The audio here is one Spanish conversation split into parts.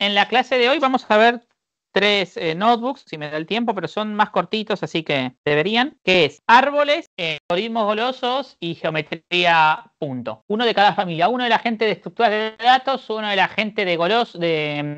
En la clase de hoy vamos a ver tres notebooks, si me da el tiempo, pero son más cortitos, así que deberían, que es árboles, algoritmos golosos y geometría punto. Uno de cada familia, uno de la gente de estructuras de datos, uno de la gente de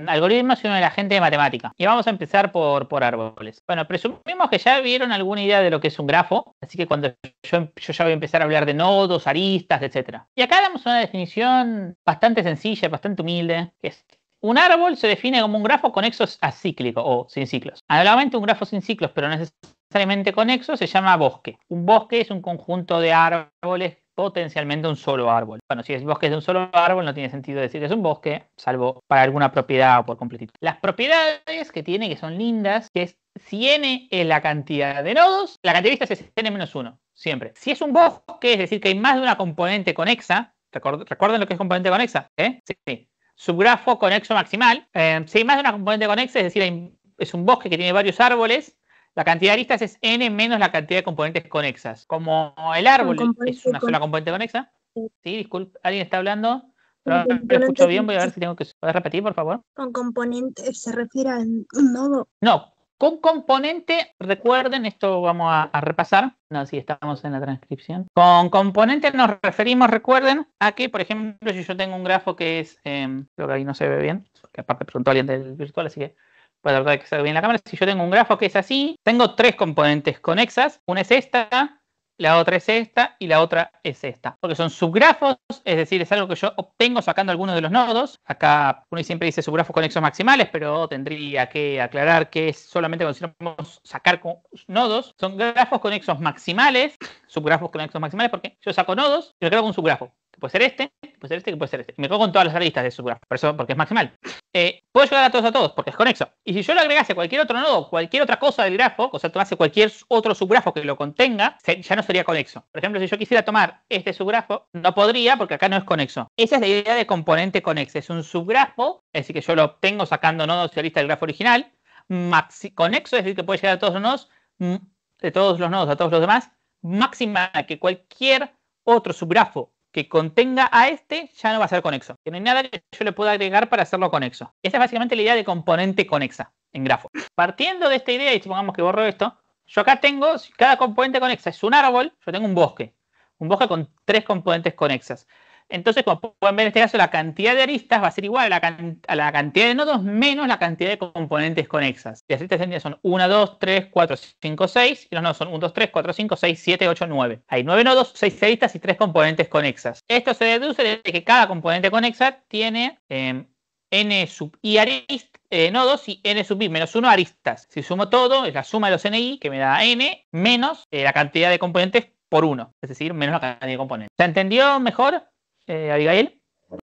algoritmos y uno de la gente de matemática. Y vamos a empezar por árboles. Bueno, presumimos que ya vieron alguna idea de lo que es un grafo, así que cuando yo ya voy a empezar a hablar de nodos, aristas, etc. Y acá damos una definición bastante sencilla, bastante humilde, que es: un árbol se define como un grafo conexo acíclico o sin ciclos. Analógamente, un grafo sin ciclos, pero no necesariamente conexo, se llama bosque. Un bosque es un conjunto de árboles, potencialmente un solo árbol. Bueno, si el bosque es de un solo árbol, no tiene sentido decir que es un bosque, salvo para alguna propiedad o por completito. Las propiedades que tiene, que son lindas, que es: si n es la cantidad de nodos, la cantidad de vistas es n-1, siempre. Si es un bosque, es decir, que hay más de una componente conexa. ¿Recuerden lo que es componente conexa? Sí. Subgrafo conexo maximal. Si hay más de una componente conexa, es decir, es un bosque que tiene varios árboles, la cantidad de aristas es n menos la cantidad de componentes conexas. Como el árbol es una sola componente conexa. Sí, disculpe, alguien está hablando, pero no lo escucho bien. Voy a ver si tengo que... ¿Puedes repetir, por favor? ¿Con componente se refiere a un nodo? No. Con componente, recuerden, esto vamos a repasar. No, si estamos en la transcripción. Con componente nos referimos, recuerden, a que, por ejemplo, si yo tengo un grafo que es, creo que ahí no se ve bien, porque aparte preguntó alguien del virtual, así que puede tratar de que se vea bien la cámara. Si yo tengo un grafo que es así, tengo tres componentes conexas. Una es esta, la otra es esta y la otra es esta. Porque son subgrafos, es decir, es algo que yo obtengo sacando algunos de los nodos. Acá uno siempre dice subgrafos conexos maximales, pero tendría que aclarar que es solamente cuando decimos sacar nodos. Son grafos conexos maximales, subgrafos conexos maximales, porque yo saco nodos y me quedo con un subgrafo. Que puede ser este, que puede ser este, que puede ser este. Y me quedo con todas las aristas de subgrafo, por eso, porque es maximal. Puedo llegar a todos, porque es conexo. Y si yo le agregase cualquier otro nodo, cualquier otra cosa del grafo, o sea, tomase cualquier otro subgrafo que lo contenga, ya no sería conexo. Por ejemplo, si yo quisiera tomar este subgrafo, no podría, porque acá no es conexo. Esa es la idea de componente conexo. Es un subgrafo, es decir, que yo lo obtengo sacando nodos y aristas del grafo original. Conexo, es decir, que puede llegar a todos los nodos, de todos los nodos a todos los demás. Máxima que cualquier otro subgrafo que contenga a este ya no va a ser conexo. Que no hay nada que yo le pueda agregar para hacerlo conexo. Esa es básicamente la idea de componente conexa en grafo. Partiendo de esta idea, y supongamos que borro esto, yo acá tengo, si cada componente conexa es un árbol, yo tengo un bosque. Un bosque con tres componentes conexas. Entonces, como pueden ver en este caso, la cantidad de aristas va a ser igual a la cantidad de nodos menos la cantidad de componentes conexas. Las aristas son 1, 2, 3, 4, 5, 6. Y los nodos son 1, 2, 3, 4, 5, 6, 7, 8, 9. Hay 9 nodos, 6 aristas y 3 componentes conexas. Esto se deduce de que cada componente conexa tiene n sub i nodos y n sub i menos 1 aristas. Si sumo todo, es la suma de los ni, que me da n, menos la cantidad de componentes por 1. Es decir, menos la cantidad de componentes. ¿Se entendió mejor, Abigail?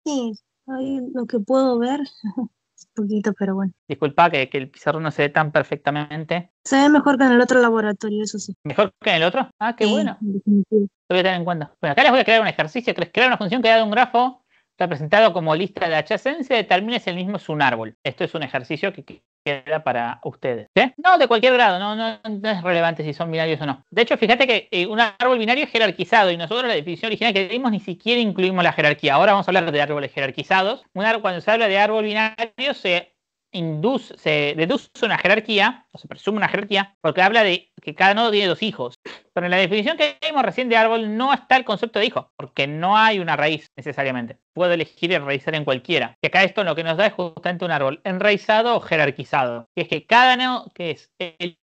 Sí, ahí lo que puedo ver es poquito, pero bueno. Disculpa que el pizarrón no se ve tan perfectamente. Se ve mejor que en el otro laboratorio, eso sí. ¿Mejor que en el otro? Ah, qué bueno. Definitivo. Lo voy a tener en cuenta. Bueno, acá les voy a crear un ejercicio, que es crear una función que da de un grafo representado como lista de adyacencia, determine si el mismo es un árbol. Esto es un ejercicio que queda para ustedes. ¿Sí? No, de cualquier grado, no es relevante si son binarios o no. De hecho, fíjate que un árbol binario es jerarquizado y nosotros la definición original que dimos ni siquiera incluimos la jerarquía. Ahora vamos a hablar de árboles jerarquizados. Cuando se habla de árbol binario se deduce una jerarquía, o se presume una jerarquía, porque habla de que cada nodo tiene dos hijos. Pero en la definición que vimos recién de árbol no está el concepto de hijo, porque no hay una raíz necesariamente. Puedo elegir enraizar en cualquiera. Y acá esto lo que nos da es justamente un árbol enraizado o jerarquizado. Que es que cada nodo, que es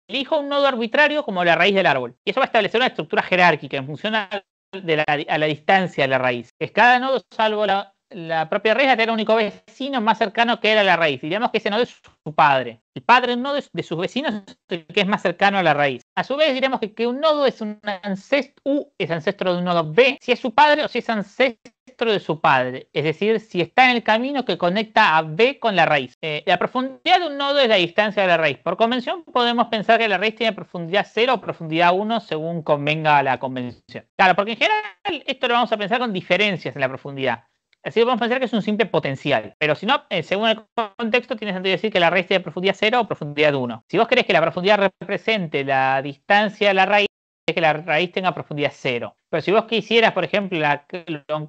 elijo un nodo arbitrario como la raíz del árbol. Y eso va a establecer una estructura jerárquica en función a la distancia de la raíz. Es cada nodo salvo la propia raíz va a tener un único vecino más cercano que era la raíz. Diríamos que ese nodo es su padre. El padre de un nodo de sus vecinos es el que es más cercano a la raíz. A su vez diremos que un nodo es un ancestro U, es ancestro de un nodo B, si es su padre o si es ancestro de su padre. Es decir, si está en el camino que conecta a B con la raíz. La profundidad de un nodo es la distancia de la raíz. Por convención podemos pensar que la raíz tiene profundidad 0 o profundidad 1 según convenga la convención. Claro, porque en general esto lo vamos a pensar con diferencias en la profundidad. Así que vamos a pensar que es un simple potencial. Pero si no, según el contexto, tiene sentido decir que la raíz tiene profundidad 0 o profundidad 1. Si vos querés que la profundidad represente la distancia de la raíz, es que la raíz tenga profundidad 0. Pero si vos quisieras, por ejemplo, la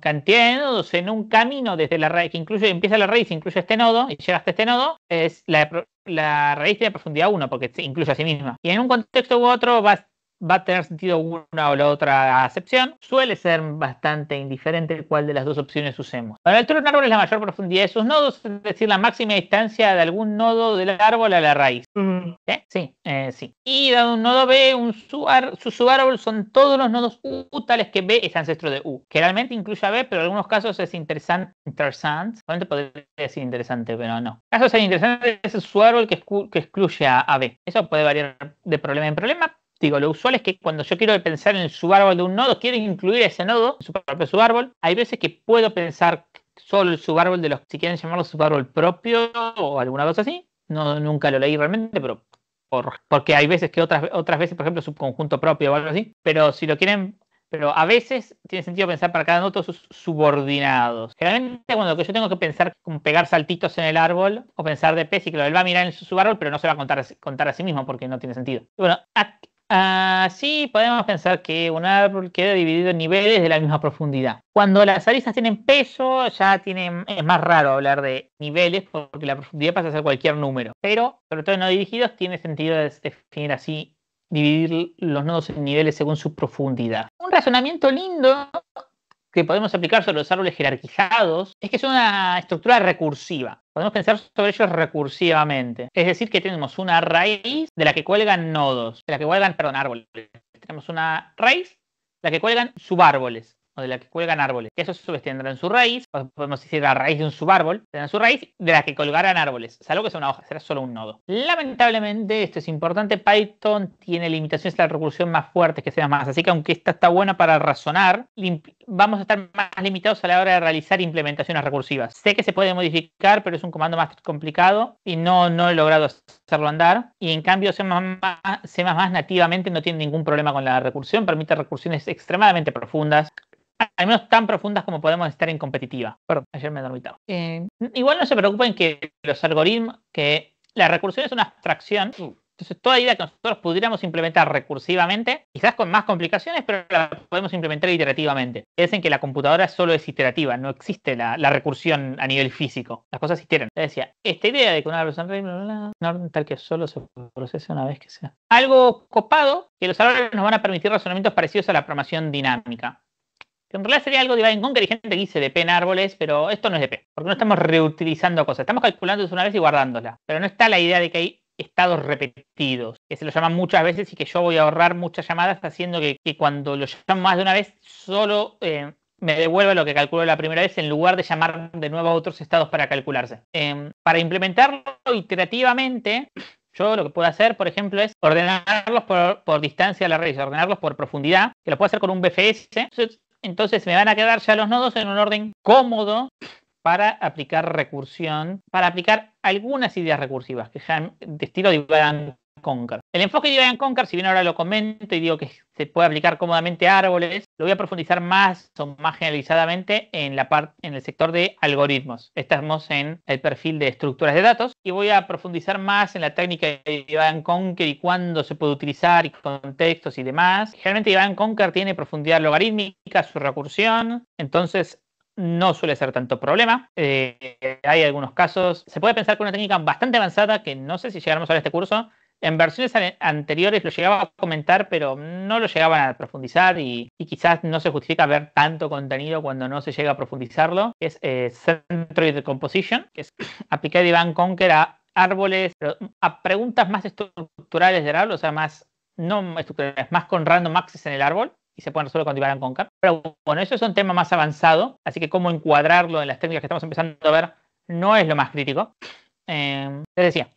cantidad de nodos en un camino desde la raíz, que empieza la raíz, incluye este nodo, y llega hasta este nodo, es la raíz tiene profundidad 1, porque se incluye a sí misma. Y en un contexto u otro va a tener sentido una o la otra acepción. Suele ser bastante indiferente cuál de las dos opciones usemos. Para la altura de un árbol es la mayor profundidad de sus nodos, es decir, la máxima distancia de algún nodo del árbol a la raíz. Sí. Y dado un nodo B, su subárbol son todos los nodos U tales que B es ancestro de U. Generalmente incluye a B, pero en algunos casos es interesante. Solamente podría decir interesante, pero no. En casos interesantes es el subárbol que excluye a B. Eso puede variar de problema en problema. Digo, lo usual es que cuando yo quiero pensar en el subárbol de un nodo, quiero incluir ese nodo en su propio subárbol. Hay veces que puedo pensar solo el subárbol de los, si quieren llamarlo subárbol propio o alguna cosa así. No, nunca lo leí realmente, pero porque hay veces que otras veces, por ejemplo, subconjunto propio o algo así. Pero si lo quieren, pero a veces tiene sentido pensar para cada nodo sus subordinados. Generalmente cuando yo tengo que pensar como pegar saltitos en el árbol o pensar de P, sí que lo él va a mirar en su subárbol, pero no se va a contar a sí mismo porque no tiene sentido. Y bueno, sí, podemos pensar que un árbol queda dividido en niveles de la misma profundidad. Cuando las aristas tienen peso, es más raro hablar de niveles porque la profundidad pasa a ser cualquier número. Pero, sobre todo en no dirigidos, tiene sentido definir así, dividir los nodos en niveles según su profundidad. Un razonamiento lindo que podemos aplicar sobre los árboles jerarquizados es que es una estructura recursiva. Podemos pensar sobre ellos recursivamente. Es decir, que tenemos una raíz de la que cuelgan nodos, árboles. Tenemos una raíz de la que cuelgan subárboles, o de la que cuelgan árboles. Que esos a su vez tendrán su raíz, podemos decir la raíz de un subárbol, tendrán su raíz de la que colgarán árboles, salvo que sea una hoja, será solo un nodo. Lamentablemente, esto es importante, Python tiene limitaciones a la recursión más fuertes que C++, así que aunque esta está buena para razonar, vamos a estar más limitados a la hora de realizar implementaciones recursivas. Sé que se puede modificar, pero es un comando más complicado y no he logrado hacerlo andar. Y en cambio C++ nativamente no tiene ningún problema con la recursión, permite recursiones extremadamente profundas, al menos tan profundas como podemos estar en competitiva. Perdón, ayer me dormí tarde. Igual no se preocupen que los algoritmos, que la recursión es una abstracción. Entonces, toda idea que nosotros pudiéramos implementar recursivamente, quizás con más complicaciones, pero la podemos implementar iterativamente. Piensen que la computadora solo es iterativa, no existe la recursión a nivel físico. Las cosas iteran. Les decía, esta idea de que una versión tal que solo se procese una vez que sea. Algo copado, que los árboles nos van a permitir razonamientos parecidos a la programación dinámica. Que en realidad sería algo de divide and conquer, hay gente que dice DP en árboles, pero esto no es DP, porque no estamos reutilizando cosas, estamos calculando una vez y guardándola, pero no está la idea de que hay estados repetidos, que se lo llaman muchas veces y que yo voy a ahorrar muchas llamadas haciendo que cuando lo llamo más de una vez solo me devuelva lo que calculó la primera vez en lugar de llamar de nuevo a otros estados para calcularse. Para implementarlo iterativamente, yo lo que puedo hacer, por ejemplo, es ordenarlos por distancia a la raíz, ordenarlos por profundidad, que lo puedo hacer con un BFS. Entonces me van a quedar ya los nodos en un orden cómodo para aplicar recursión, para aplicar algunas ideas recursivas, que ya de estilo divide and conquer. El enfoque de divide and conquer, si bien ahora lo comento y digo que se puede aplicar cómodamente a árboles, lo voy a profundizar más o más generalizadamente en el sector de algoritmos. Estamos en el perfil de estructuras de datos y voy a profundizar más en la técnica de divide and conquer y cuándo se puede utilizar y contextos y demás. Generalmente divide and conquer tiene profundidad logarítmica, su recursión, entonces no suele ser tanto problema. Hay algunos casos. Se puede pensar que una técnica bastante avanzada, que no sé si llegáramos a ver este curso. En versiones anteriores lo llegaba a comentar, pero no lo llegaban a profundizar y quizás no se justifica ver tanto contenido cuando no se llega a profundizarlo. Es Centroid Decomposition, que es aplicar divide and conquer a árboles, pero a preguntas más estructurales del árbol, o sea, no estructurales, más con random access en el árbol. Y se pueden resolver con divide and conquer. Pero bueno, eso es un tema más avanzado, así que cómo encuadrarlo en las técnicas que estamos empezando a ver no es lo más crítico. Les decía,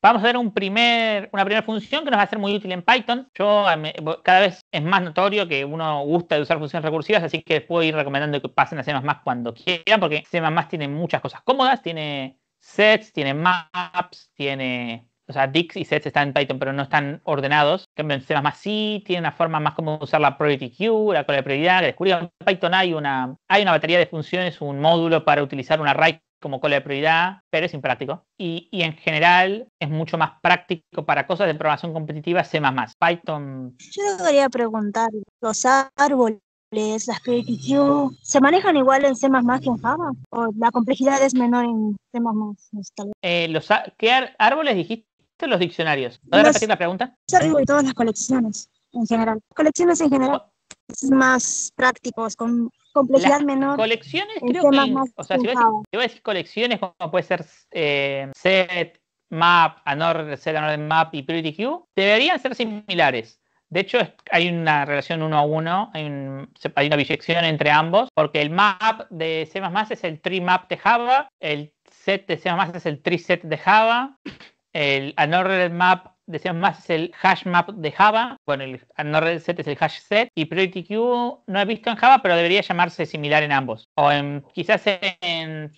vamos a ver una primera función que nos va a ser muy útil en Python. Cada vez es más notorio que uno gusta de usar funciones recursivas, así que les puedo ir recomendando que pasen a C++ cuando quieran, porque C++ tiene muchas cosas cómodas, tiene sets, tiene maps, tiene O sea, dicts y sets están en Python, pero no están ordenados. En cambio, en C++ sí, tiene una forma más como usar la priority queue, la cola de prioridad. Descubrí que en Python hay una batería de funciones, un módulo para utilizar un array como cola de prioridad, pero es impráctico. Y en general es mucho más práctico para cosas de programación competitiva C++. Python... Yo te quería preguntar, ¿los árboles, las priority queue, se manejan igual en C++ que en Java? ¿O la complejidad es menor en C++? ¿Qué árboles dijiste? Los diccionarios. ¿Puedes repetir la pregunta? Y todas las colecciones en general. Colecciones en general es más prácticos, con complejidad menor. Colecciones en creo que... O sea, si voy a decir colecciones, como puede ser set, map, set, map y priority queue, deberían ser similares. De hecho, hay una relación 1 a 1, hay una biyección entre ambos, porque el map de C++ es el tree map de Java, el set de C++ es el tree set de Java, el unordered map de C++ es el hash map de Java. Bueno, el unordered set es el hash set. Y priority queue no he visto en Java, pero debería llamarse similar en ambos. O quizás en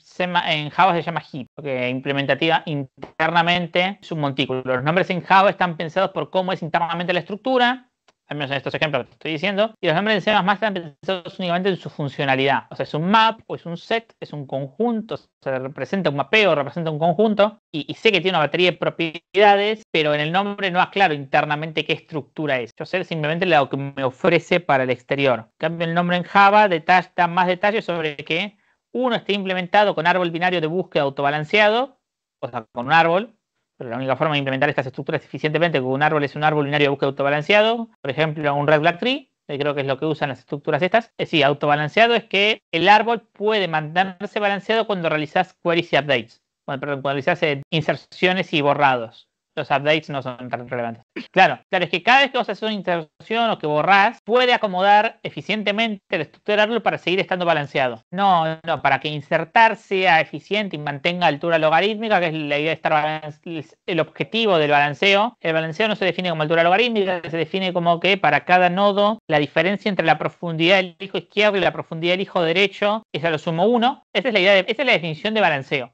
Java se llama heap, porque implementativa internamente es un montículo. Los nombres en Java están pensados por cómo es internamente la estructura, al menos en estos ejemplos que te estoy diciendo, y los nombres de C++ están pensados únicamente en su funcionalidad. O sea, es un map o es un set, es un conjunto, o sea, representa un mapeo, representa un conjunto, y sé que tiene una batería de propiedades, pero en el nombre no aclaro internamente qué estructura es. Yo sé simplemente lo que me ofrece para el exterior. En cambio, el nombre en Java da más detalles sobre que uno esté implementado con árbol binario de búsqueda autobalanceado, o sea, con un árbol. Pero la única forma de implementar estas estructuras eficientemente con un árbol es un árbol binario de búsqueda autobalanceado. Por ejemplo, un red black tree, que creo que es lo que usan las estructuras estas. Sí, autobalanceado es que el árbol puede mantenerse balanceado cuando realizas queries y updates. Cuando realizas inserciones y borrados. Los updates no son tan relevantes. Claro, es que cada vez que vos haces una inserción o que borrás, puede acomodar eficientemente la estructura del árbol para seguir estando balanceado. No, para que insertar sea eficiente y mantenga altura logarítmica, que es la idea de estar el objetivo del balanceo. El balanceo no se define como altura logarítmica, se define como que para cada nodo la diferencia entre la profundidad del hijo izquierdo y la profundidad del hijo derecho es a lo sumo 1. Esa es la definición de balanceo.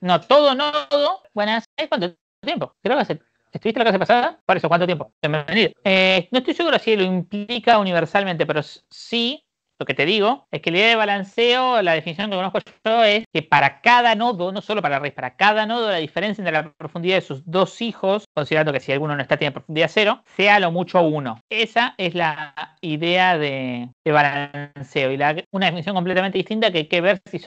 No, todo nodo. Buenas. ¿Cuánto tiempo? Creo que ¿estuviste la clase pasada? Por eso, ¿cuánto tiempo? Bienvenido. No estoy seguro si lo implica universalmente, pero sí, lo que te digo es que la idea de balanceo, la definición que conozco yo es que para cada nodo, no solo para la raíz, para cada nodo la diferencia entre la profundidad de sus dos hijos, considerando que si alguno no está tiene profundidad 0, sea lo mucho 1. Esa es la idea de balanceo y una definición completamente distinta que hay que ver si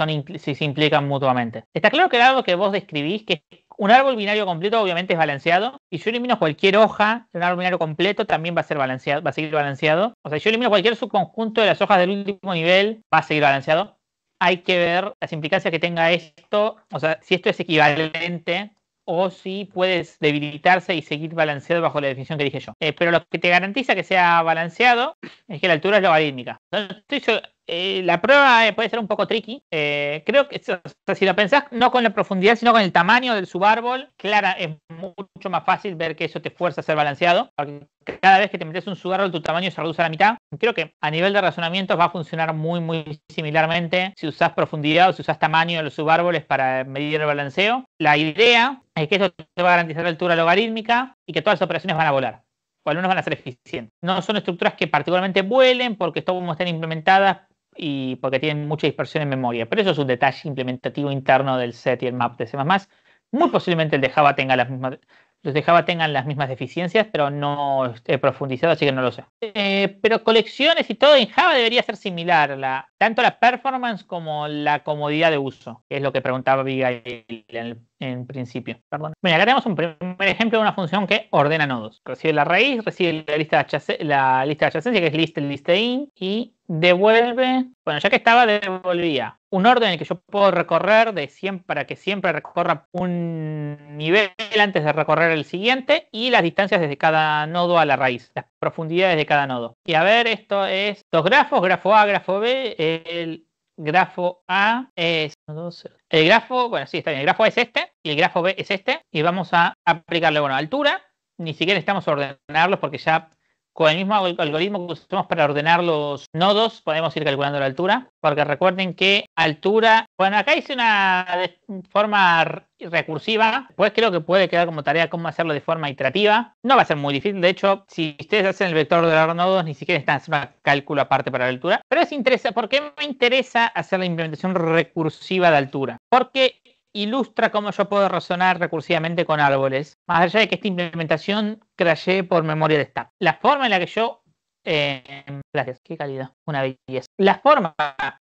se implican mutuamente. Está claro que algo que vos describís, que un árbol binario completo obviamente es balanceado, y si yo elimino cualquier hoja de un árbol binario completo también va a ser balanceado, va a seguir balanceado. O sea, si yo elimino cualquier subconjunto de las hojas del último nivel, va a seguir balanceado. Hay que ver las implicancias que tenga esto, o sea, si esto es equivalente o si puedes debilitarse y seguir balanceado bajo la definición que dije yo. Pero lo que te garantiza que sea balanceado es que la altura es logarítmica. La prueba puede ser un poco tricky. Creo que si lo pensás no con la profundidad, sino con el tamaño del subárbol, claro, es mucho más fácil ver que eso te fuerza a ser balanceado. Porque cada vez que te metes un subárbol, tu tamaño se reduce a la mitad. Creo que a nivel de razonamiento va a funcionar muy, muy similarmente si usás profundidad o si usás tamaño de los subárboles para medir el balanceo. La idea es que esto te va a garantizar la altura logarítmica y que todas las operaciones van a volar. O al menos van a ser eficientes. No son estructuras que particularmente vuelen porque están implementadas y porque tienen mucha dispersión en memoria. Pero eso es un detalle implementativo interno del set y el map de C++. Muy posiblemente el de Java tenga los de Java tengan las mismas deficiencias, pero no he profundizado, así que no lo sé. Pero colecciones y todo en Java debería ser similar, tanto la performance como la comodidad de uso, que es lo que preguntaba Abigail en principio. Perdón. Bueno, acá tenemos un primer ejemplo de una función que ordena nodos. Recibe la raíz, recibe la lista de adyacencia, que es list_in, y devuelve, bueno, ya que estaba, devolvía un orden en el que yo puedo recorrer para que siempre recorra un nivel antes de recorrer el siguiente, y las distancias desde cada nodo a la raíz, las profundidades de cada nodo. Y a ver, esto es dos grafos, grafo A, grafo B. El grafo A es... El grafo, bueno, sí, está bien. El grafo A es este y el grafo B es este. Y vamos a aplicarle, bueno, altura. Ni siquiera necesitamos ordenarlos porque ya con el mismo algoritmo que usamos para ordenar los nodos, podemos ir calculando la altura, porque recuerden que altura, bueno, acá hice una de forma recursiva, pues creo que puede quedar como tarea cómo hacerlo de forma iterativa. No va a ser muy difícil, de hecho, si ustedes hacen el vector de los nodos, ni siquiera están haciendo un cálculo aparte para la altura. Pero es interesante, ¿por qué me interesa hacer la implementación recursiva de altura? Porque ilustra cómo yo puedo razonar recursivamente con árboles, más allá de que esta implementación crashee por memoria de stack. La forma en la que yo... gracias, qué calidad, una belleza. La forma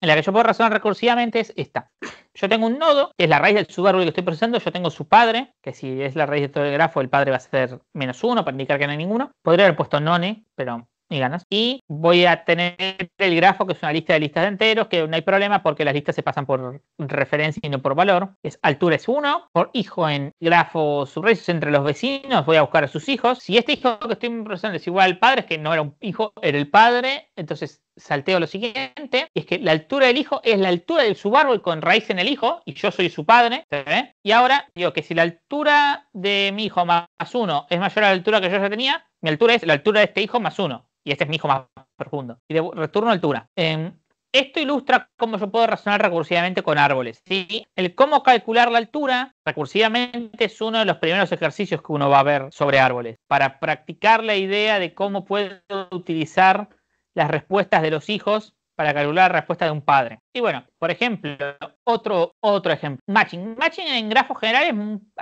en la que yo puedo razonar recursivamente es esta. Yo tengo un nodo, que es la raíz del subárbol que estoy procesando. Yo tengo su padre, que si es la raíz de todo el grafo, el padre va a ser -1 para indicar que no hay ninguno. Podría haber puesto none, pero ni ganas. Y voy a tener el grafo, que es una lista de listas de enteros, que no hay problema porque las listas se pasan por referencia y no por valor. Es altura es 1, por hijo en grafo subraíz entre los vecinos, voy a buscar a sus hijos. Si este hijo que estoy procesando es igual al padre, es que no era un hijo, era el padre, entonces salteo lo siguiente, y es que la altura del hijo es la altura del subárbol con raíz en el hijo, y yo soy su padre, ¿se ve? Y ahora digo que si la altura de mi hijo más 1 es mayor a la altura que yo ya tenía, mi altura es la altura de este hijo más 1. Y este es mi hijo más profundo. Y retorno altura. Esto ilustra cómo yo puedo razonar recursivamente con árboles, ¿sí? El cómo calcular la altura recursivamente es uno de los primeros ejercicios que uno va a ver sobre árboles, para practicar la idea de cómo puedo utilizar las respuestas de los hijos para calcular la respuesta de un padre. Y bueno, por ejemplo, otro ejemplo. Matching. Matching en grafos generales es un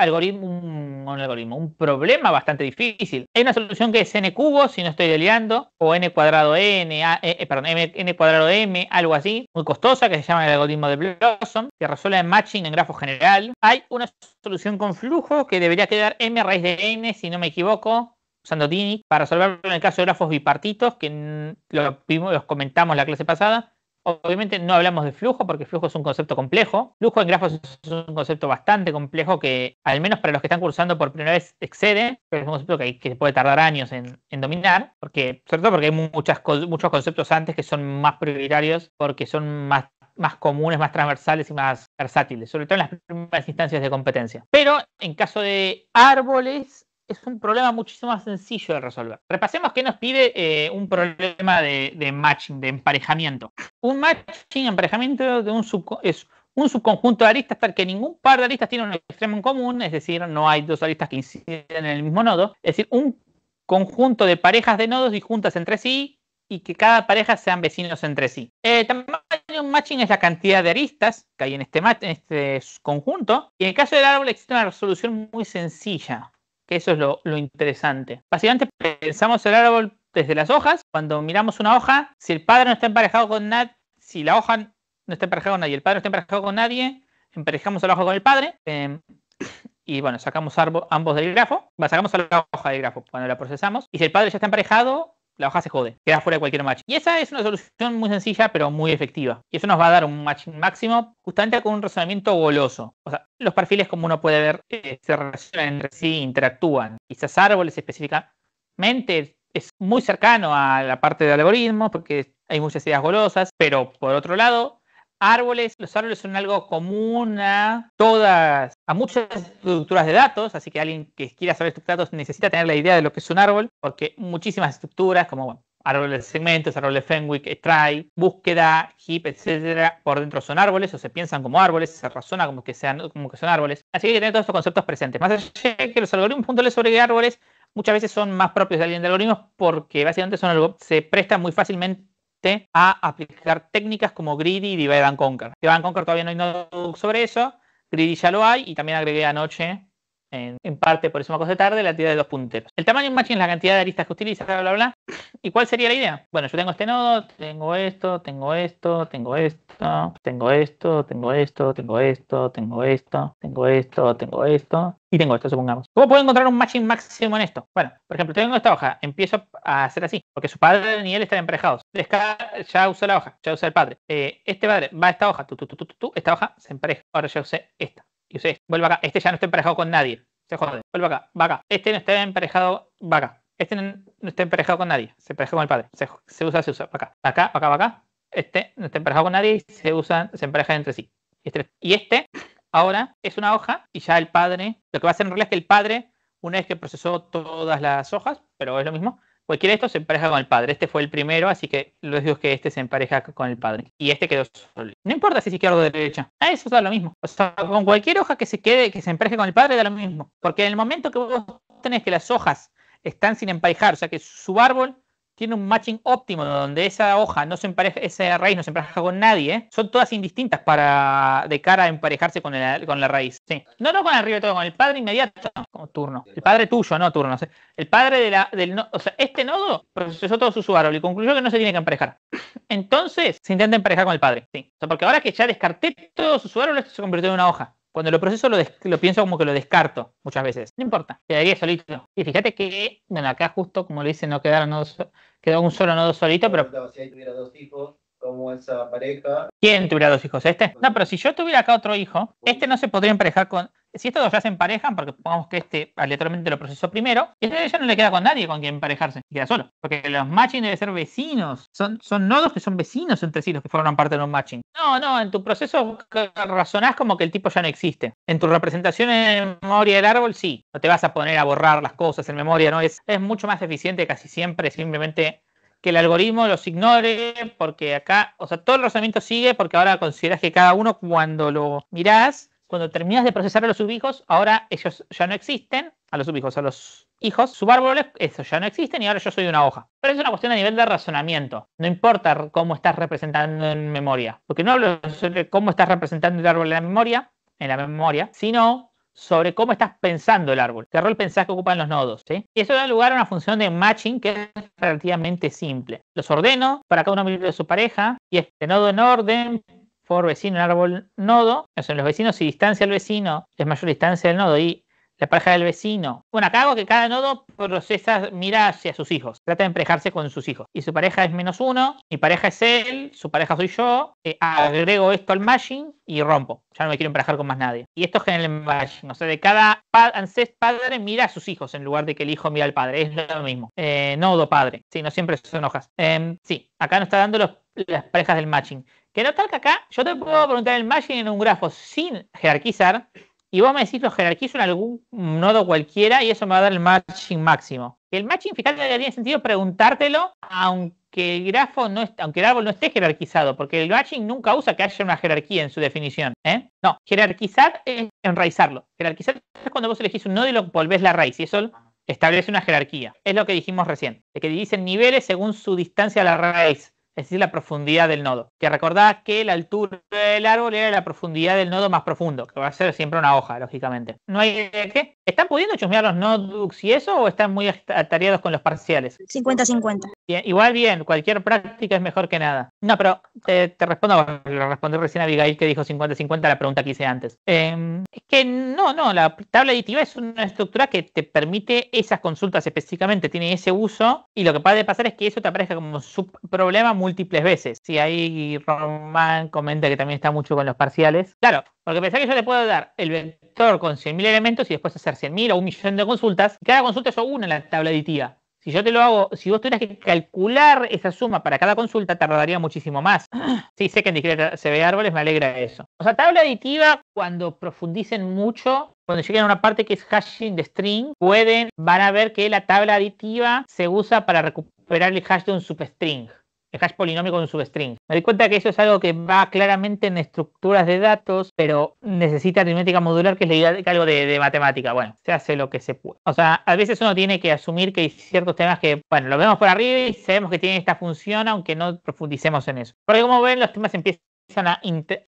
problema bastante difícil. Hay una solución que es n cubo, si no estoy deleando, o n cuadrado n cuadrado m, algo así, muy costosa, que se llama el algoritmo de Blossom, que resuelve matching en grafo general. Hay una solución con flujo que debería quedar m raíz de n, si no me equivoco, usando Dinic, para resolverlo en el caso de grafos bipartitos, que los comentamos la clase pasada. Obviamente no hablamos de flujo, porque flujo es un concepto complejo. Flujo en grafos es un concepto bastante complejo que, al menos para los que están cursando por primera vez, excede, pero es un concepto que puede tardar años en dominar, sobre todo porque hay muchos conceptos antes que son más prioritarios, porque son más comunes, más transversales y más versátiles, sobre todo en las primeras instancias de competencia. Pero en caso de árboles, es un problema muchísimo más sencillo de resolver. Repasemos qué nos pide un problema de matching, de emparejamiento. Un matching, emparejamiento es un subconjunto de aristas tal que ningún par de aristas tiene un extremo en común, es decir, no hay dos aristas que inciden en el mismo nodo, es decir, un conjunto de parejas de nodos disjuntas entre sí y que cada pareja sean vecinos entre sí. El tamaño de un matching es la cantidad de aristas que hay en este conjunto, y en el caso del árbol existe una resolución muy sencilla, que eso es lo interesante. Básicamente pensamos el árbol desde las hojas. Cuando miramos una hoja, si el padre no está emparejado con nadie, si la hoja no está emparejada con nadie, el padre no está emparejado con nadie, emparejamos a la hoja con el padre, y bueno, sacamos ambos del grafo, sacamos a la hoja del grafo cuando la procesamos, y si el padre ya está emparejado, la hoja se jode, queda fuera de cualquier match. Y esa es una solución muy sencilla, pero muy efectiva. Y eso nos va a dar un matching máximo justamente con un razonamiento goloso. O sea, los perfiles, como uno puede ver, se relacionan entre sí, interactúan. Quizás árboles específicamente es muy cercano a la parte de algoritmos, porque hay muchas ideas golosas, pero por otro lado, los árboles son algo común a muchas estructuras de datos, así que alguien que quiera saber estructuras de datos necesita tener la idea de lo que es un árbol, porque muchísimas estructuras, como árboles de segmentos, árboles de Fenwick, trie, búsqueda, heap, etcétera, por dentro son árboles o se piensan como árboles, se razona como que son árboles. Así que hay que tener todos estos conceptos presentes. Más allá de que los algoritmos puntuales sobre árboles muchas veces son más propios de alguien de algoritmos, porque básicamente se prestan muy fácilmente a aplicar técnicas como Greedy y Divide and Conquer. Divide and Conquer todavía no hay notebook sobre eso, Greedy ya lo hay, y también agregué anoche, en parte por eso me acosté tarde, la actividad de 2 punteros. El tamaño de un matching es la cantidad de aristas que utiliza, bla, bla, bla. ¿Y cuál sería la idea? Bueno, yo tengo este nodo, tengo esto, tengo esto, tengo esto, tengo esto, tengo esto, tengo esto, tengo esto, tengo esto, tengo esto, y tengo esto, supongamos. ¿Cómo puedo encontrar un matching máximo en esto? Bueno, por ejemplo, tengo esta hoja, empiezo a hacer así, porque su padre ni él están emparejados. Ya usé la hoja, ya usé el padre. Este padre va a esta hoja, esta hoja se empareja. Ahora ya usé esta. Y usé esto. Vuelvo acá. Este ya no está emparejado con nadie. Se jode. Vuelvo acá. Va acá. Este no está emparejado. Va acá. Este no está emparejado con nadie. Se empareja con el padre. Se usa. Va acá. Va acá, va acá, va acá. Este no está emparejado con nadie y se emparejan entre sí. Y este ahora es una hoja y ya el padre, lo que va a hacer en realidad es que el padre, una vez que procesó todas las hojas, pero es lo mismo, cualquiera de estos se empareja con el padre. Este fue el primero, así que lo digo es que este se empareja con el padre. Y este quedó solo. No importa si es izquierda o derecha. A eso da lo mismo. O sea, con cualquier hoja que se quede, que se empareje con el padre, da lo mismo. Porque en el momento que vos tenés que las hojas están sin emparejar, o sea que su árbol tiene un matching óptimo donde esa hoja no se empareja, esa raíz no se empareja con nadie, son todas indistintas de cara a emparejarse con la raíz. Sí. No con el todo, con el padre inmediato, como turno. El padre tuyo, no turno. El padre o sea, este nodo procesó todo su árbol y concluyó que no se tiene que emparejar. Entonces se intenta emparejar con el padre. Sí. O sea, porque ahora que ya descarté todo su árbol, esto se convirtió en una hoja. Cuando lo proceso lo pienso como que lo descarto muchas veces. No importa, quedaría solito. Y fíjate que, bueno, acá justo como lo dice, no quedaron nodos, quedó un solo nodo solito, pero... Si ahí tuviera 2 hijos, como esa pareja... ¿Quién tuviera 2 hijos? ¿Este? No, pero si yo tuviera acá otro hijo, este no se podría emparejar con... Si estos dos ya se emparejan, porque pongamos que este aleatoriamente lo procesó primero, y este ya no le queda con nadie con quien emparejarse, queda solo. Porque los matching deben ser vecinos. Son nodos que son vecinos entre sí los que forman parte de un matching. No, en tu proceso razonás como que el tipo ya no existe. En tu representación en memoria del árbol, sí. No te vas a poner a borrar las cosas en memoria, ¿no? Es mucho más eficiente casi siempre simplemente que el algoritmo los ignore, porque acá, o sea, todo el razonamiento sigue porque ahora consideras que cada uno cuando lo mirás, cuando terminas de procesar a los subhijos, ahora ellos ya no existen, a los subhijos, a los hijos, subárboles, esos ya no existen y ahora yo soy una hoja. Pero es una cuestión a nivel de razonamiento. No importa cómo estás representando en memoria, porque no hablo sobre cómo estás representando el árbol en la memoria, sino sobre cómo estás pensando el árbol, qué rol pensás que ocupan los nodos, ¿sí? Y eso da lugar a una función de matching que es relativamente simple. Los ordeno para cada uno de su pareja y este nodo en orden por vecino en árbol nodo. O sea, los vecinos, si distancia al vecino es mayor distancia del nodo y la pareja del vecino. Bueno, acá hago que cada nodo mira hacia sus hijos, trata de emparejarse con sus hijos. Y su pareja es -1, mi pareja es él, su pareja soy yo, agrego esto al matching y rompo. Ya no me quiero emparejar con más nadie. Y esto genera el matching. O sea, de cada padre mira a sus hijos en lugar de que el hijo mira al padre. Es lo mismo. Nodo padre. Sí, no siempre son hojas. Sí, acá nos está dando las parejas del matching. Que no tal que acá yo te puedo preguntar el matching en un grafo sin jerarquizar. Y vos me decís lo jerarquizo en algún nodo cualquiera y eso me va a dar el matching máximo. El matching, fíjate, tiene sentido preguntártelo aunque el árbol no esté jerarquizado, porque el matching nunca usa que haya una jerarquía en su definición. No, jerarquizar es enraizarlo. Jerarquizar es cuando vos elegís un nodo y lo volvés la raíz y eso establece una jerarquía. Es lo que dijimos recién, de que dicen niveles según su distancia a la raíz. Es decir, la profundidad del nodo. Que recordad que la altura del árbol era la profundidad del nodo más profundo, que va a ser siempre una hoja, lógicamente. ¿No hay qué? ¿Están pudiendo chusmear los notebooks y eso o están muy atareados con los parciales? 50-50. Bien, igual bien, cualquier práctica es mejor que nada. No, pero te respondo, le respondí recién a Abigail que dijo 50-50 la pregunta que hice antes. Es que no, la tabla aditiva es una estructura que te permite esas consultas específicamente, tiene ese uso y lo que puede pasar es que eso te aparezca como subproblema múltiples veces. Si ahí Román comenta que también está mucho con los parciales. Claro, porque pensá que yo le puedo dar el vector con 100.000 elementos y después hacer 100.000 o 1.000.000 de consultas. Y cada consulta es una en la tabla aditiva. Si yo te lo hago, si vos tuvieras que calcular esa suma para cada consulta, tardaría muchísimo más. Sí, sé que en discreta se ve árboles, me alegra eso. O sea, tabla aditiva, cuando profundicen mucho, cuando lleguen a una parte que es hashing de string, van a ver que la tabla aditiva se usa para recuperar el hash de un substring. El hash polinómico de un substring. Me doy cuenta que eso es algo que va claramente en estructuras de datos, pero necesita aritmética modular, que es la idea de algo de matemática. Bueno, se hace lo que se puede. O sea, a veces uno tiene que asumir que hay ciertos temas que, bueno, los vemos por arriba y sabemos que tienen esta función, aunque no profundicemos en eso. Porque como ven, los temas empiezan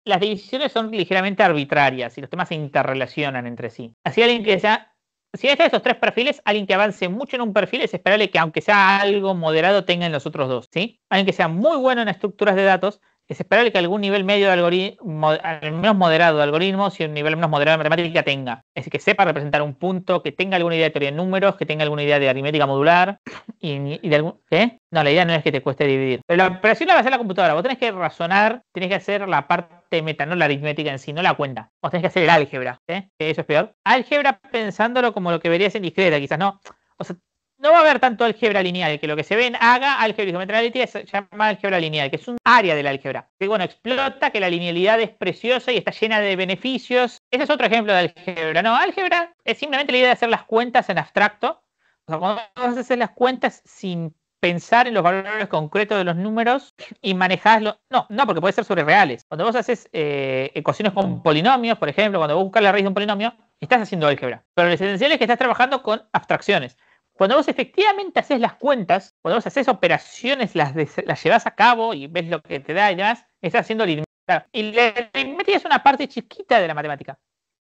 las divisiones son ligeramente arbitrarias y los temas se interrelacionan entre sí. Así alguien que sea... Si está esos 3 perfiles, alguien que avance mucho en un perfil es esperable que aunque sea algo moderado tenga en los otros 2, ¿sí? Alguien que sea muy bueno en estructuras de datos es esperable que algún nivel medio de algoritmo, al menos moderado de algoritmos y un nivel menos moderado de matemática tenga. Es decir, que sepa representar un punto, que tenga alguna idea de teoría de números, que tenga alguna idea de aritmética modular y de algún... ¿Qué? No, la idea no es que te cueste dividir. Pero la operación la va a hacer la computadora. Vos tenés que razonar, tenés que hacer la parte meta, no la aritmética en sí, no la cuenta. Vos tenés que hacer el álgebra, que eso es peor. Álgebra pensándolo como lo que verías en discreta, quizás no. O sea, no va a haber tanto álgebra lineal, que lo que se ven haga álgebra y geometría analítica se llama álgebra lineal, que es un área del álgebra. Que bueno, explota que la linealidad es preciosa y está llena de beneficios. Ese es otro ejemplo de álgebra. No, álgebra es simplemente la idea de hacer las cuentas en abstracto O sea, cuando vos haces las cuentas sin pensar en los valores concretos de los números y manejaslo. No, porque puede ser sobre reales. Cuando vos haces ecuaciones con polinomios, por ejemplo, cuando vos buscas la raíz de un polinomio, estás haciendo álgebra. Pero lo esencial es que estás trabajando con abstracciones. Cuando vos efectivamente haces las cuentas, cuando vos haces operaciones, las llevas a cabo y ves lo que te da y demás, estás haciendo aritmética. Y la aritmética es una parte chiquita de la matemática.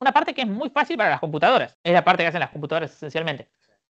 Una parte que es muy fácil para las computadoras. Es la parte que hacen las computadoras esencialmente.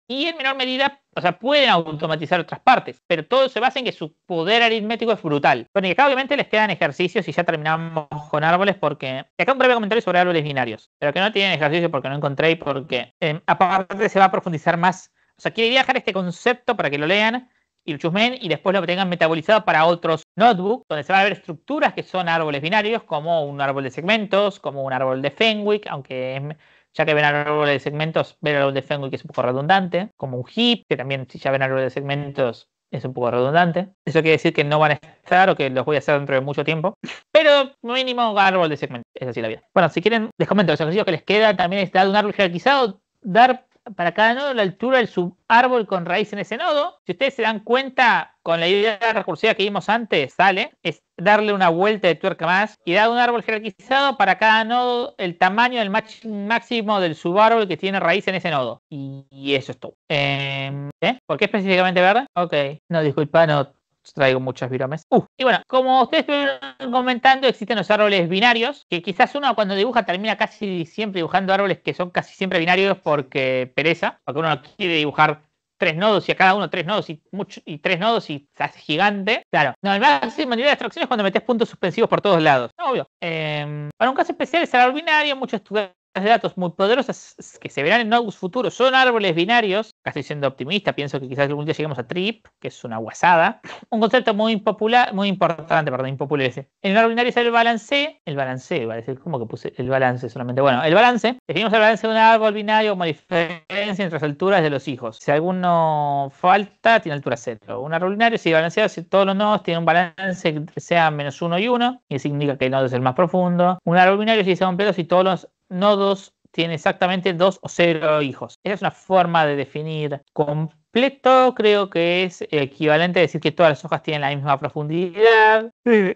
Y en menor medida, o sea, pueden automatizar otras partes, pero todo se basa en que su poder aritmético es brutal. Bueno, y acá obviamente les quedan ejercicios y ya terminamos con árboles porque... Y acá un breve comentario sobre árboles binarios, pero que no tienen ejercicio porque no encontré y porque aparte se va a profundizar más. O sea, quiero dejar este concepto para que lo lean y lo chusmen y después lo tengan metabolizado para otros notebooks, donde se van a ver estructuras que son árboles binarios, como un árbol de segmentos, como un árbol de Fenwick, aunque... Ya que ven árboles de segmentos, ver árbol de Fenwick es un poco redundante, como un heap, que también si ya ven árboles de segmentos es un poco redundante. Eso quiere decir que no van a estar o que los voy a hacer dentro de mucho tiempo. Pero mínimo árbol de segmentos, es así la vida. Bueno, si quieren, les comento, los ejercicios que les queda también es dar un árbol jerarquizado, dar para cada nodo la altura del subárbol con raíz en ese nodo. Si ustedes se dan cuenta, con la idea recursiva que vimos antes, es darle una vuelta de tuerca más y dar un árbol jerarquizado para cada nodo el tamaño del máximo del subárbol que tiene raíz en ese nodo. Y eso es todo. ¿Por qué específicamente verde? Ok. No, disculpa, no traigo muchos viromes. Y bueno, como ustedes estuvieron comentando, existen los árboles binarios, que quizás uno cuando dibuja termina casi siempre dibujando árboles que son casi siempre binarios porque pereza, porque uno quiere dibujar 3 nodos y a cada uno 3 nodos y 3 nodos y se hace gigante. Claro, no, el máximo nivel de abstracción es cuando metes puntos suspensivos por todos lados. Obvio. Para un caso especial es el árbol binario, muchos estudiantes de datos muy poderosas que se verán en notebooks futuros son árboles binarios. Acá estoy siendo optimista, pienso que quizás algún día lleguemos a TRIP, que es una guasada. Un concepto muy importante, impopular ese. En el árbol binario es el balanceo, va a decir, ¿cómo que puse el balance solamente? Bueno, el balance, definimos el balance de un árbol binario como diferencia entre las alturas de los hijos. Si alguno falta, tiene altura 0. Un árbol binario, si balanceado, si todos los nodos tienen un balance que sea menos 1 y 1, y eso indica que el nodo es el más profundo. Un árbol binario, si sea completo, si todos los nodos tienen exactamente 2 o 0 hijos. Esa es una forma de definir completo. Creo que es equivalente a decir que todas las hojas tienen la misma profundidad. Sí,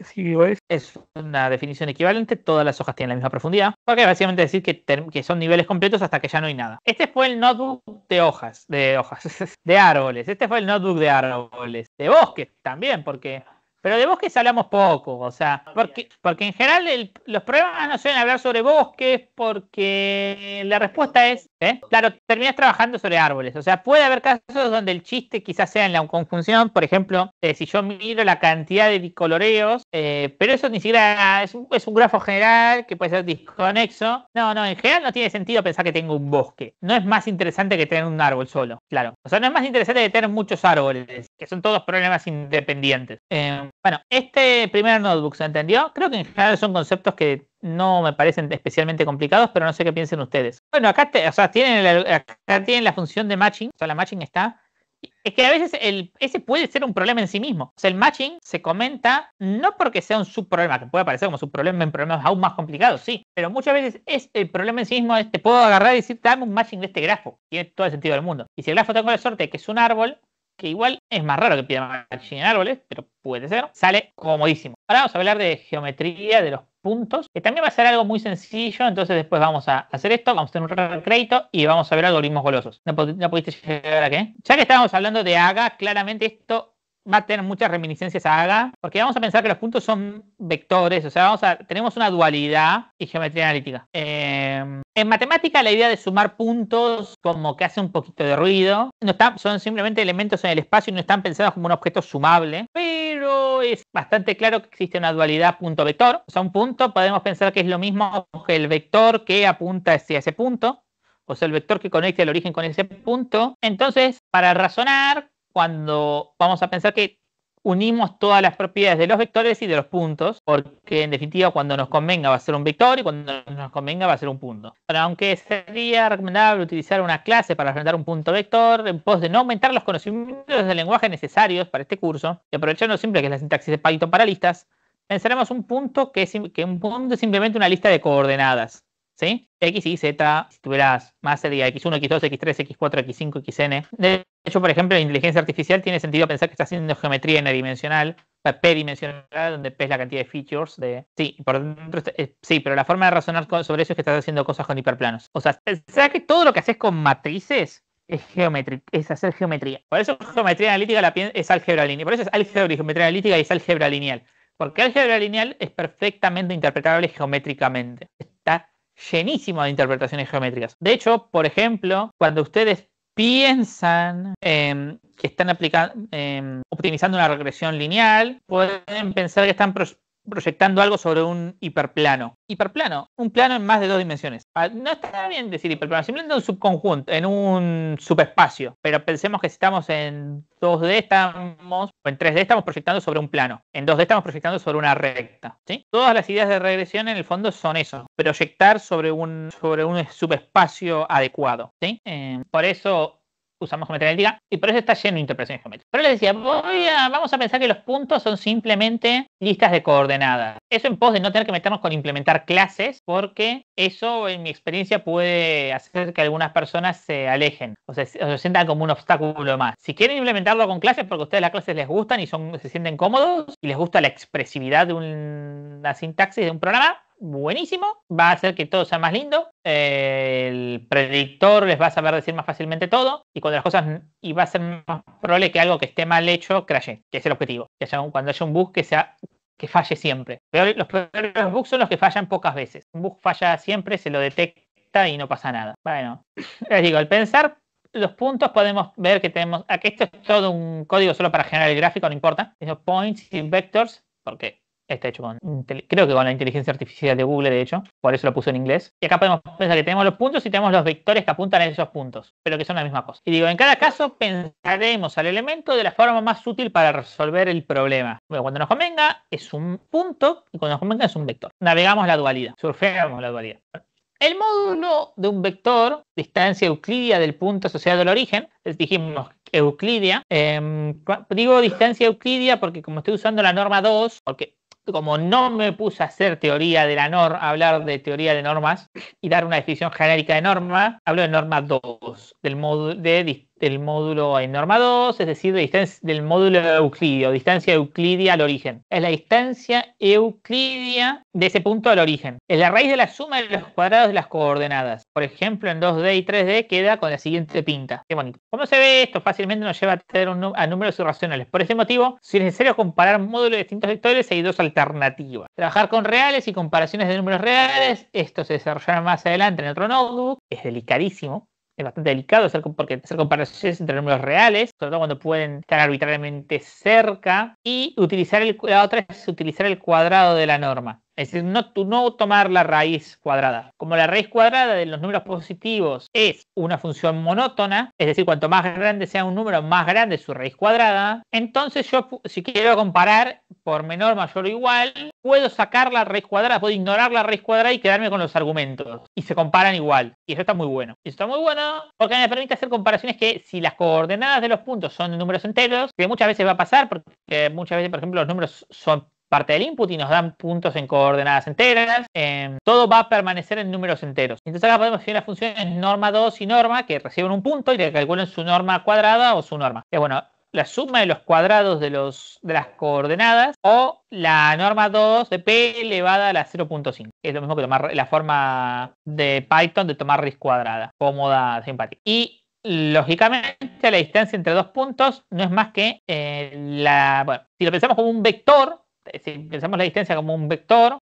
es una definición equivalente. Todas las hojas tienen la misma profundidad. Porque básicamente decir que son niveles completos hasta que ya no hay nada. Este fue el notebook de hojas, de árboles. Este fue el notebook de árboles. De bosques también, porque... Pero de bosques hablamos poco, o sea, porque en general los programas no suelen hablar sobre bosques porque la respuesta es, claro, terminas trabajando sobre árboles. O sea, puede haber casos donde el chiste quizás sea en la conjunción, por ejemplo, si yo miro la cantidad de bicoloreos, pero eso ni siquiera es un grafo general que puede ser disconexo. No, en general no tiene sentido pensar que tengo un bosque. No es más interesante que tener un árbol solo, claro. O sea, no es más interesante que tener muchos árboles, que son todos problemas independientes. Bueno, este primer notebook se entendió. Creo que en general son conceptos que no me parecen especialmente complicados, pero no sé qué piensen ustedes. Bueno, acá tienen la función de matching. O sea, la matching está. Es que a veces ese puede ser un problema en sí mismo. O sea, el matching se comenta no porque sea un subproblema, que puede aparecer como subproblema en problemas aún más complicados, sí. Pero muchas veces es el problema en sí mismo. Te puedo agarrar y decir, dame un matching de este grafo. Tiene todo el sentido del mundo. Y si el grafo tengo la suerte de que es un árbol, que igual es más raro que pida matching en árboles, pero puede ser, sale comodísimo. Ahora vamos a hablar de geometría de los puntos, que también va a ser algo muy sencillo. Entonces después vamos a hacer esto, vamos a tener un recrédito y vamos a ver algoritmos golosos. ¿No pudiste llegar a qué? Ya que estábamos hablando de AGA, claramente esto va a tener muchas reminiscencias a AGA, porque vamos a pensar que los puntos son vectores, o sea, tenemos una dualidad y geometría analítica. En matemática la idea de sumar puntos como que hace un poquito de ruido. Son simplemente elementos en el espacio y no están pensados como un objeto sumable, pero es bastante claro que existe una dualidad punto-vector. O sea, un punto podemos pensar que es lo mismo que el vector que apunta hacia ese punto, o sea, el vector que conecta el origen con ese punto. Entonces, para razonar, cuando vamos a pensar que unimos todas las propiedades de los vectores y de los puntos, porque en definitiva cuando nos convenga va a ser un vector y cuando nos convenga va a ser un punto. Pero aunque sería recomendable utilizar una clase para representar un punto vector, en pos de no aumentar los conocimientos del lenguaje necesarios para este curso, y aprovechando siempre que es la sintaxis de Python para listas, pensaremos un punto que un punto es simplemente una lista de coordenadas. ¿sí? X y Z, si tuvieras más sería X1, X2, X3, X4, X5, XN. De hecho, por ejemplo, en inteligencia artificial tiene sentido pensar que está haciendo geometría n-dimensional, peridimensional, donde P es la cantidad de features de... Sí, por dentro, sí, pero la forma de razonar sobre eso es que estás haciendo cosas con hiperplanos. O sea, pensá que todo lo que haces con matrices es geometría, es hacer geometría. Por eso geometría analítica es álgebra lineal. Por eso es álgebra y geometría analítica y es álgebra lineal. Porque álgebra lineal es perfectamente interpretable geométricamente. Está llenísimo de interpretaciones geométricas. De hecho, por ejemplo, cuando ustedes piensan que están optimizando una regresión lineal, pueden pensar que están proyectando algo sobre un hiperplano. Hiperplano, un plano en más de 2 dimensiones. No está bien decir hiperplano, simplemente un subconjunto, en un subespacio. Pero pensemos que si estamos en 2D o en 3D estamos proyectando sobre un plano. En 2D estamos proyectando sobre una recta. ¿Sí? Todas las ideas de regresión en el fondo son eso. Proyectar sobre un subespacio adecuado. ¿Sí? Por eso usamos geometría analítica y por eso está lleno de interpretaciones geométricas. Pero les decía, vamos a pensar que los puntos son simplemente listas de coordenadas. Eso en pos de no tener que meternos con implementar clases, porque eso en mi experiencia puede hacer que algunas personas se alejen o se sientan como un obstáculo más. Si quieren implementarlo con clases porque a ustedes las clases les gustan y se sienten cómodos y les gusta la expresividad de una sintaxis de un programa, buenísimo, va a hacer que todo sea más lindo, el predictor les va a saber decir más fácilmente todo y cuando las cosas, y va a ser más probable que algo que esté mal hecho crashe, que es el objetivo, cuando haya un bug que falle siempre. Los peores bugs son los que fallan pocas veces. Un bug falla siempre, se lo detecta y no pasa nada. Bueno, les digo, al pensar los puntos podemos ver que tenemos, aquí esto es todo un código solo para generar el gráfico, no importa, es points y vectors, porque está hecho creo que con la inteligencia artificial de Google, de hecho. Por eso lo puse en inglés. Y acá podemos pensar que tenemos los puntos y tenemos los vectores que apuntan a esos puntos. Pero que son la misma cosa. Y digo, en cada caso pensaremos al elemento de la forma más útil para resolver el problema. Bueno, cuando nos convenga es un punto y cuando nos convenga es un vector. Navegamos la dualidad. Surfeamos la dualidad. El módulo de un vector, distancia euclidia del punto asociado al origen, les dijimos euclidia. Digo distancia euclidia porque como estoy usando la norma 2, porque como no me puse a hacer teoría de la norma, hablar de teoría de normas y dar una definición genérica de norma, hablo de norma 2, del módulo en norma 2, es decir, del módulo euclidio, distancia euclidia al origen. Es la distancia euclidia de ese punto al origen. Es la raíz de la suma de los cuadrados de las coordenadas. Por ejemplo, en 2D y 3D queda con la siguiente pinta. Qué bonito. ¿Cómo se ve esto? Fácilmente nos lleva a tener a números irracionales. Por ese motivo, si es necesario comparar módulos de distintos vectores, hay dos alternativas. Trabajar con reales y comparaciones de números reales. Esto se desarrollará más adelante en otro notebook. Es delicadísimo. Es bastante delicado porque hacer comparaciones entre números reales, sobre todo cuando pueden estar arbitrariamente cerca, y la otra es utilizar el cuadrado de la norma. Es decir, no tomar la raíz cuadrada. Como la raíz cuadrada de los números positivos es una función monótona, es decir, cuanto más grande sea un número, más grande es su raíz cuadrada, entonces yo, si quiero comparar por menor, mayor o igual, puedo sacar la raíz cuadrada, puedo ignorar la raíz cuadrada y quedarme con los argumentos. Y se comparan igual. Y eso está muy bueno. Y eso está muy bueno porque me permite hacer comparaciones que si las coordenadas de los puntos son números enteros, que muchas veces va a pasar porque muchas veces, por ejemplo, los números son parte del input y nos dan puntos en coordenadas enteras, todo va a permanecer en números enteros. Entonces acá podemos definir las funciones norma 2 y norma que reciben un punto y le calculan su norma cuadrada o su norma. Es bueno, la suma de los cuadrados de las coordenadas o la norma 2 de p elevada a la 0.5. Es lo mismo que tomar la forma de Python de tomar raíz cuadrada. Cómoda, simpática. Y lógicamente la distancia entre dos puntos no es más que bueno, si lo pensamos como un vector, si pensamos la distancia como un vector,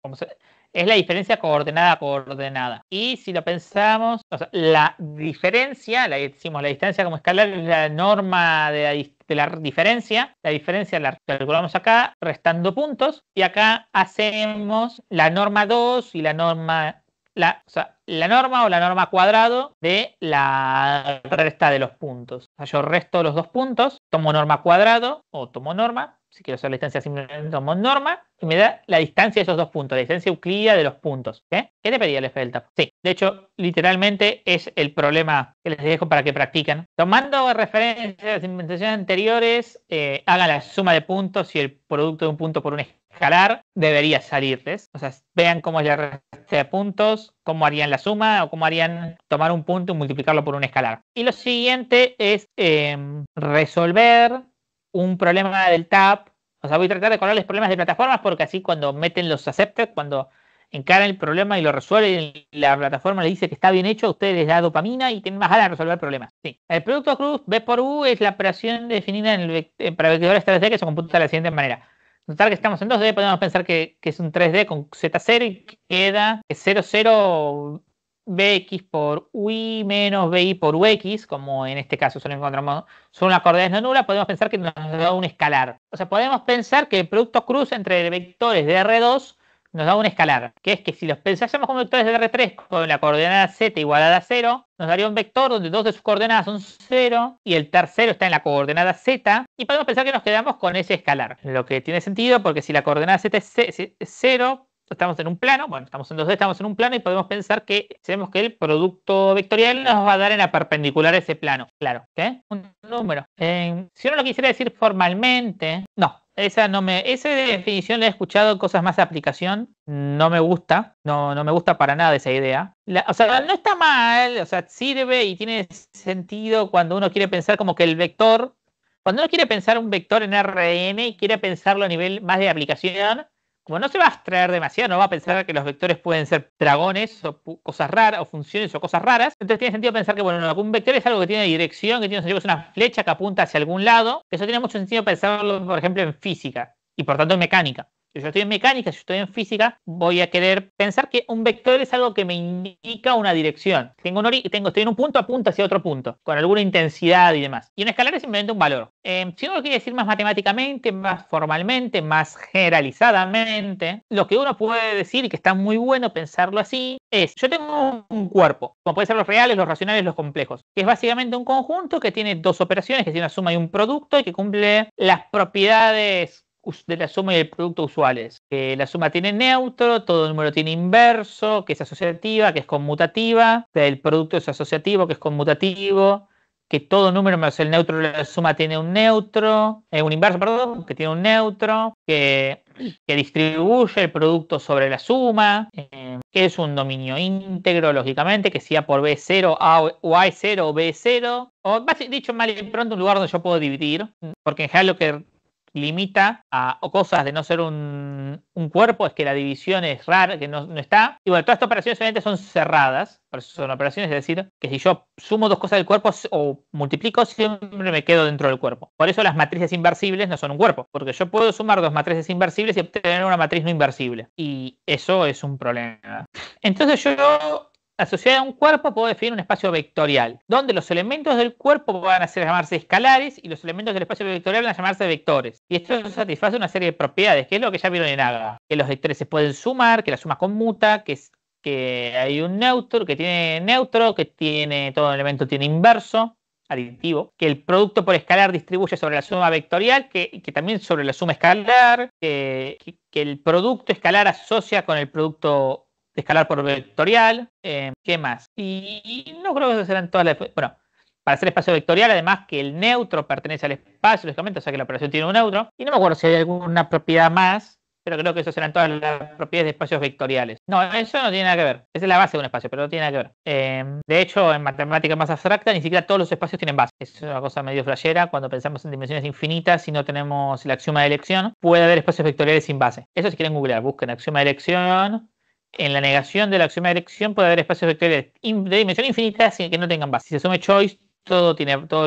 es la diferencia coordenada a coordenada. Y si lo pensamos, la diferencia, decimos la distancia como escalar, es la norma de la diferencia. La diferencia la calculamos acá, restando puntos. Y acá hacemos la norma 2 y la norma o la norma cuadrado de la resta de los puntos. O sea, yo resto los dos puntos, tomo norma cuadrado o tomo norma. Si quiero hacer la distancia simplemente tomo norma y me da la distancia de esos dos puntos, la distancia euclídea de los puntos. ¿Qué te pedía el FDelta? Sí, de hecho, literalmente es el problema que les dejo para que practiquen. Tomando referencias a las implementaciones anteriores, hagan la suma de puntos y el producto de un punto por un escalar escalar, debería salirles. O sea, vean cómo es la resta de puntos, cómo harían la suma o cómo harían tomar un punto y multiplicarlo por un escalar. Y lo siguiente es resolver un problema del TAP. O sea, voy a tratar de colarles problemas de plataformas porque así cuando meten los accepted, cuando encaran el problema y lo resuelven y la plataforma les dice que está bien hecho, a ustedes les da dopamina y tienen más ganas de resolver problemas. Sí. El producto cruz B por U es la operación definida para vectores 3D que se computa de la siguiente manera. Notar que estamos en 2D, podemos pensar que es un 3D con Z0 y queda 00 BX por UI menos BI por UX, como en este caso solo encontramos solo una coordenada no nula, podemos pensar que nos da un escalar. O sea, podemos pensar que el producto cruz entre vectores de R2 nos da un escalar, que es que si los pensásemos como vectores de R3 con la coordenada Z igualada a 0, nos daría un vector donde dos de sus coordenadas son 0 y el tercero está en la coordenada Z y podemos pensar que nos quedamos con ese escalar. Lo que tiene sentido porque si la coordenada Z es 0, estamos en un plano, bueno, estamos en 2D, estamos en un plano y podemos pensar que sabemos que el producto vectorial nos va a dar en la perpendicular a ese plano. Claro, ¿qué? Un número. Si uno lo quisiera decir formalmente, no. Esa definición la he escuchado en cosas más de aplicación. No me gusta. No me gusta para nada esa idea. O sea, no está mal. O sea, sirve y tiene sentido cuando uno quiere pensar como que el vector. Cuando uno quiere pensar un vector en RN y quiere pensarlo a nivel más de aplicación, como no se va a abstraer demasiado, no va a pensar que los vectores pueden ser dragones o cosas raras, o funciones o cosas raras. Entonces tiene sentido pensar que bueno, un vector es algo que tiene dirección, que tiene sentido que es una flecha que apunta hacia algún lado. Eso tiene mucho sentido pensarlo, por ejemplo, en física y por tanto en mecánica. Si yo estoy en mecánica, si yo estoy en física, voy a querer pensar que un vector es algo que me indica una dirección. Estoy en un punto, apunta hacia otro punto, con alguna intensidad y demás. Y un escalar es simplemente un valor. Si uno lo quiere decir más matemáticamente, más formalmente, más generalizadamente, lo que uno puede decir, y que está muy bueno pensarlo así, es, yo tengo un cuerpo, como pueden ser los reales, los racionales, los complejos, que es básicamente un conjunto que tiene dos operaciones, que tiene una suma y un producto, y que cumple las propiedades de la suma y el producto usuales. Que la suma tiene neutro, todo número tiene inverso, que es asociativa, que es conmutativa, que el producto es asociativo, que es conmutativo, que todo número menos el neutro de la suma tiene un inverso, perdón, que tiene un neutro, que distribuye el producto sobre la suma, que es un dominio íntegro, lógicamente, que sea por B0, o A0 o B0, o dicho mal y pronto un lugar donde yo puedo dividir, porque en general lo que limita a cosas de no ser un cuerpo es que la división es rara, que no está. Y bueno, todas estas operaciones obviamente son cerradas, por eso son operaciones, es decir, que si yo sumo dos cosas del cuerpo o multiplico, siempre me quedo dentro del cuerpo. Por eso las matrices inversibles no son un cuerpo, porque yo puedo sumar dos matrices inversibles y obtener una matriz no inversible. Y eso es un problema. Entonces yo, asociada a un cuerpo, puedo definir un espacio vectorial, donde los elementos del cuerpo van a llamarse escalares y los elementos del espacio vectorial van a llamarse vectores. Y esto satisface una serie de propiedades, que es lo que ya vieron en AGA. Que los vectores se pueden sumar, que la suma conmuta, que hay un neutro, que tiene neutro, que tiene todo elemento tiene inverso, aditivo, que el producto por escalar distribuye sobre la suma vectorial, que también sobre la suma escalar, que el producto escalar asocia con el producto escalar por vectorial, ¿qué más? Y no creo que esas eran todas las... Bueno, para hacer espacio vectorial, además que el neutro pertenece al espacio, lógicamente, o sea que la operación tiene un neutro. Y no me acuerdo si hay alguna propiedad más, pero creo que esas eran todas las propiedades de espacios vectoriales. No, eso no tiene nada que ver. Esa es la base de un espacio, pero no tiene nada que ver. De hecho, en matemática más abstracta, ni siquiera todos los espacios tienen base. Es una cosa medio flashera. Cuando pensamos en dimensiones infinitas y no tenemos el axioma de elección, puede haber espacios vectoriales sin base. Eso si quieren googlear, busquen axioma de elección. En la negación del axioma de elección puede haber espacios vectoriales de dimensión infinita sin que no tengan base. Si se asume choice, todos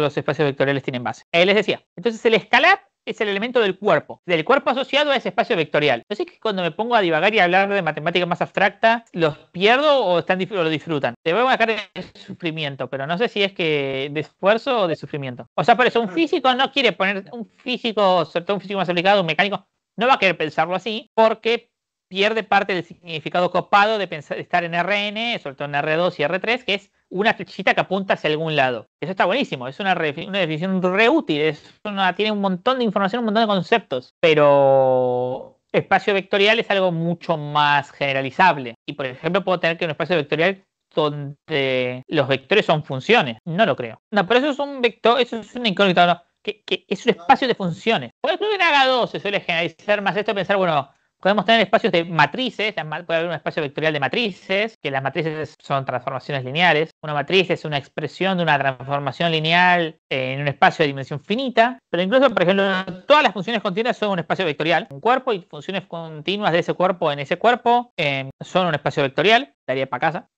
los espacios vectoriales tienen base. Les decía, entonces el escalar es el elemento del cuerpo asociado a ese espacio vectorial. Entonces es que cuando me pongo a divagar y a hablar de matemática más abstracta, ¿los pierdo o lo disfrutan? Te voy a marcar de sufrimiento, pero no sé si es que de esfuerzo o de sufrimiento. O sea, por eso un físico no quiere poner, un físico, sobre todo un físico más aplicado, un mecánico, no va a querer pensarlo así porque pierde parte del significado copado de estar en RN, sobre todo en R2 y R3, que es una flechita que apunta hacia algún lado. Eso está buenísimo, es una definición re útil, tiene un montón de información, un montón de conceptos, pero espacio vectorial es algo mucho más generalizable. Y por ejemplo puedo tener que un espacio vectorial donde los vectores son funciones. No lo creo. No, pero eso es un vector, eso es una incógnita, ¿no? Que es un espacio de funciones. Por ejemplo, en H2 se suele generalizar más esto, pensar, bueno, Podemos tener espacios de matrices, puede haber un espacio vectorial de matrices, que las matrices son transformaciones lineales. Una matriz es una expresión de una transformación lineal en un espacio de dimensión finita, pero incluso, por ejemplo, todas las funciones continuas son un espacio vectorial. Un cuerpo y funciones continuas de ese cuerpo en ese cuerpo son un espacio vectorial. Daría para casa.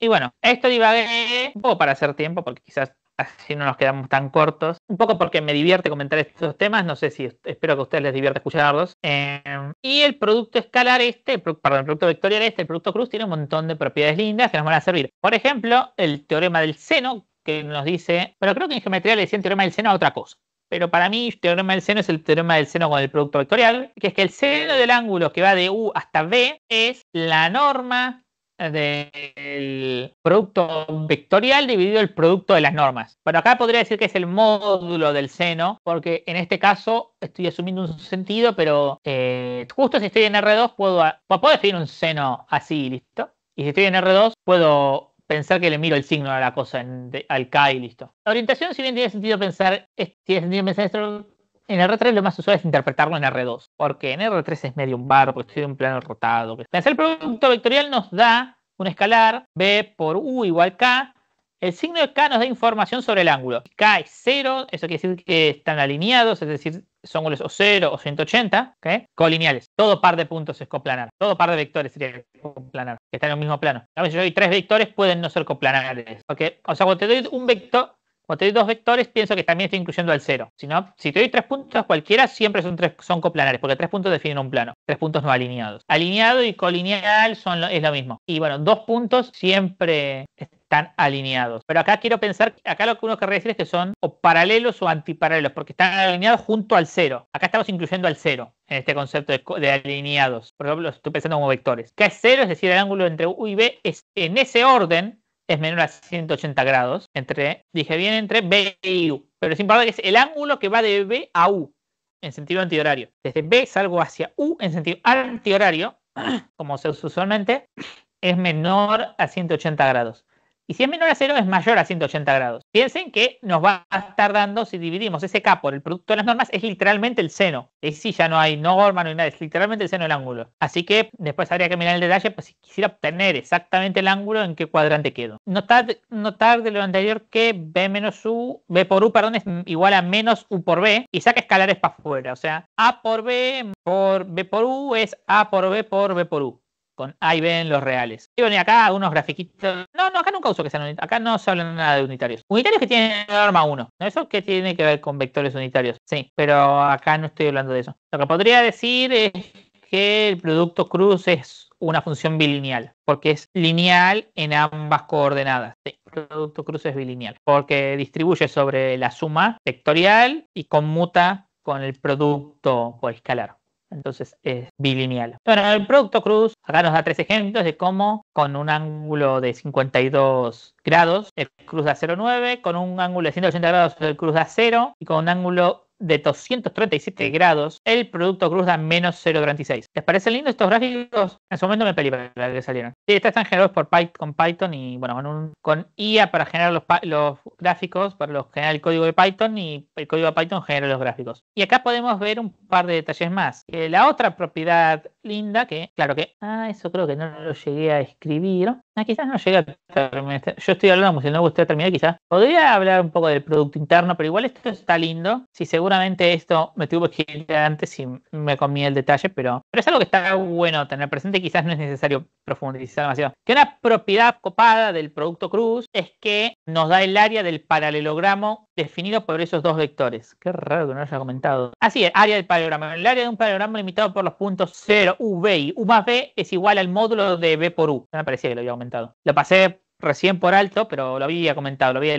Y bueno, esto divagué un poco para hacer tiempo, porque quizás así no nos quedamos tan cortos. Un poco porque me divierte comentar estos temas. No sé si espero que a ustedes les divierta escucharlos. Y el producto escalar el producto vectorial el producto cruz, tiene un montón de propiedades lindas que nos van a servir. Por ejemplo, el teorema del seno, que nos dice, pero creo que en geometría le decían teorema del seno a otra cosa. Pero para mí, el teorema del seno es el teorema del seno con el producto vectorial, que es que el seno del ángulo que va de U hasta B es la norma del producto vectorial dividido el producto de las normas. Pero acá podría decir que es el módulo del seno, porque en este caso estoy asumiendo un sentido, pero justo si estoy en R2 puedo definir un seno así, ¿listo? Y si estoy en R2 puedo pensar que le miro el signo a la cosa al K y listo. La orientación, si bien tiene sentido pensar esto, en R3 lo más usual es interpretarlo en R2, porque en R3 es medio un barro, porque estoy en un plano rotado. Pensar el producto vectorial nos da un escalar, B por U igual K. El signo de K nos da información sobre el ángulo. K es 0, eso quiere decir que están alineados, es decir, son ángulos o 0 o 180, ¿okay? Colineales. Todo par de puntos es coplanar. Todo par de vectores sería coplanar, que están en el mismo plano. A veces yo doy 3 vectores, pueden no ser coplanares. ¿Okay? O sea, cuando te doy un vector, cuando te doy 2 vectores, pienso que también estoy incluyendo al 0. Si te doy 3 puntos cualquiera, siempre son coplanares, porque 3 puntos definen un plano. 3 puntos no alineados. Alineado y colineal es lo mismo. Y bueno, 2 puntos siempre están alineados. Pero acá quiero pensar, acá lo que uno querría decir es que son o paralelos o antiparalelos, porque están alineados junto al 0. Acá estamos incluyendo al 0 en este concepto de alineados. Por ejemplo, estoy pensando como vectores. K es 0, es decir, el ángulo entre U y B es en ese orden. Es menor a 180 grados, entre B y U. Pero es importante que es el ángulo que va de B a U, en sentido antihorario. Desde B salgo hacia U en sentido antihorario, como se usa usualmente, es menor a 180 grados. Y si es menor a 0, es mayor a 180 grados. Piensen que nos va a estar dando, si dividimos ese K por el producto de las normas, es literalmente el seno. Es decir, ya no hay norma, no hay nada, es literalmente el seno del ángulo. Así que después habría que mirar el detalle, pues si quisiera obtener exactamente el ángulo, ¿en qué cuadrante quedo? Notar de lo anterior que B por U, es igual a menos U por B, y saca escalares para afuera. O sea, A por B por U es A por B por U. Con A y B en los reales. Y bueno, y acá unos grafiquitos. No, acá nunca uso que sean unitarios. Acá no se habla nada de unitarios. Unitarios que tienen norma 1. ¿No? Eso que tiene que ver con vectores unitarios. Sí, pero acá no estoy hablando de eso. Lo que podría decir es que el producto cruz es una función bilineal, porque es lineal en ambas coordenadas. Sí, el producto cruz es bilineal, porque distribuye sobre la suma vectorial y conmuta con el producto por escalar. Entonces es bilineal. Bueno, el producto cruz acá nos da 3 ejemplos de cómo con un ángulo de 52 grados el cruz da 0,9, con un ángulo de 180 grados el cruz da 0 y con un ángulo de 237 grados el producto cruz da menos 0,36. ¿Les parecen lindos estos gráficos? En su momento me peleé para que salieran. Sí, están generados con Python y bueno, con IA para generar los gráficos, para generar el código de Python, y el código de Python genera los gráficos. Y acá podemos ver un par de detalles más. La otra propiedad linda que, claro que, eso creo que no lo llegué a escribir. Quizás no llegué a terminar. Yo estoy hablando como si no gustara terminar, quizás. Podría hablar un poco del producto interno, pero igual esto está lindo. Sí, seguramente esto me tuvo que ir antes y me comí el detalle, pero es algo que está bueno tener presente. Quizás no es necesario profundizar demasiado. Que una propiedad copada del producto cruz es que nos da el área del paralelogramo definido por esos dos vectores. Qué raro que no lo haya comentado. Así es, área del paralelogramo. El área de un paralelogramo limitado por los puntos 0, U, B y U más B es igual al módulo de B por U. No me parecía que lo había comentado. Lo pasé recién por alto, pero lo había comentado, lo había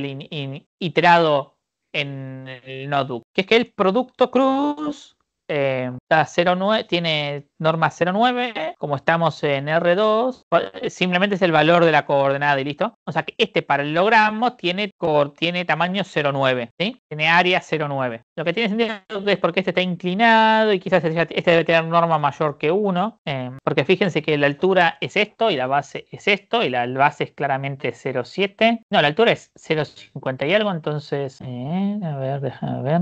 iterado en el notebook. Que es que el producto cruz está 0,9, tiene norma 0,9, como estamos en R2, simplemente es el valor de la coordenada y listo. O sea que este paralelogramo tiene tamaño 0,9, ¿sí? Tiene área 0,9. Lo que tiene sentido es porque este está inclinado y quizás este debe tener norma mayor que 1, porque fíjense que la altura es esto y la base es esto, y la base es claramente 0,7. No, la altura es 0,50 y algo, entonces, a ver, déjame ver.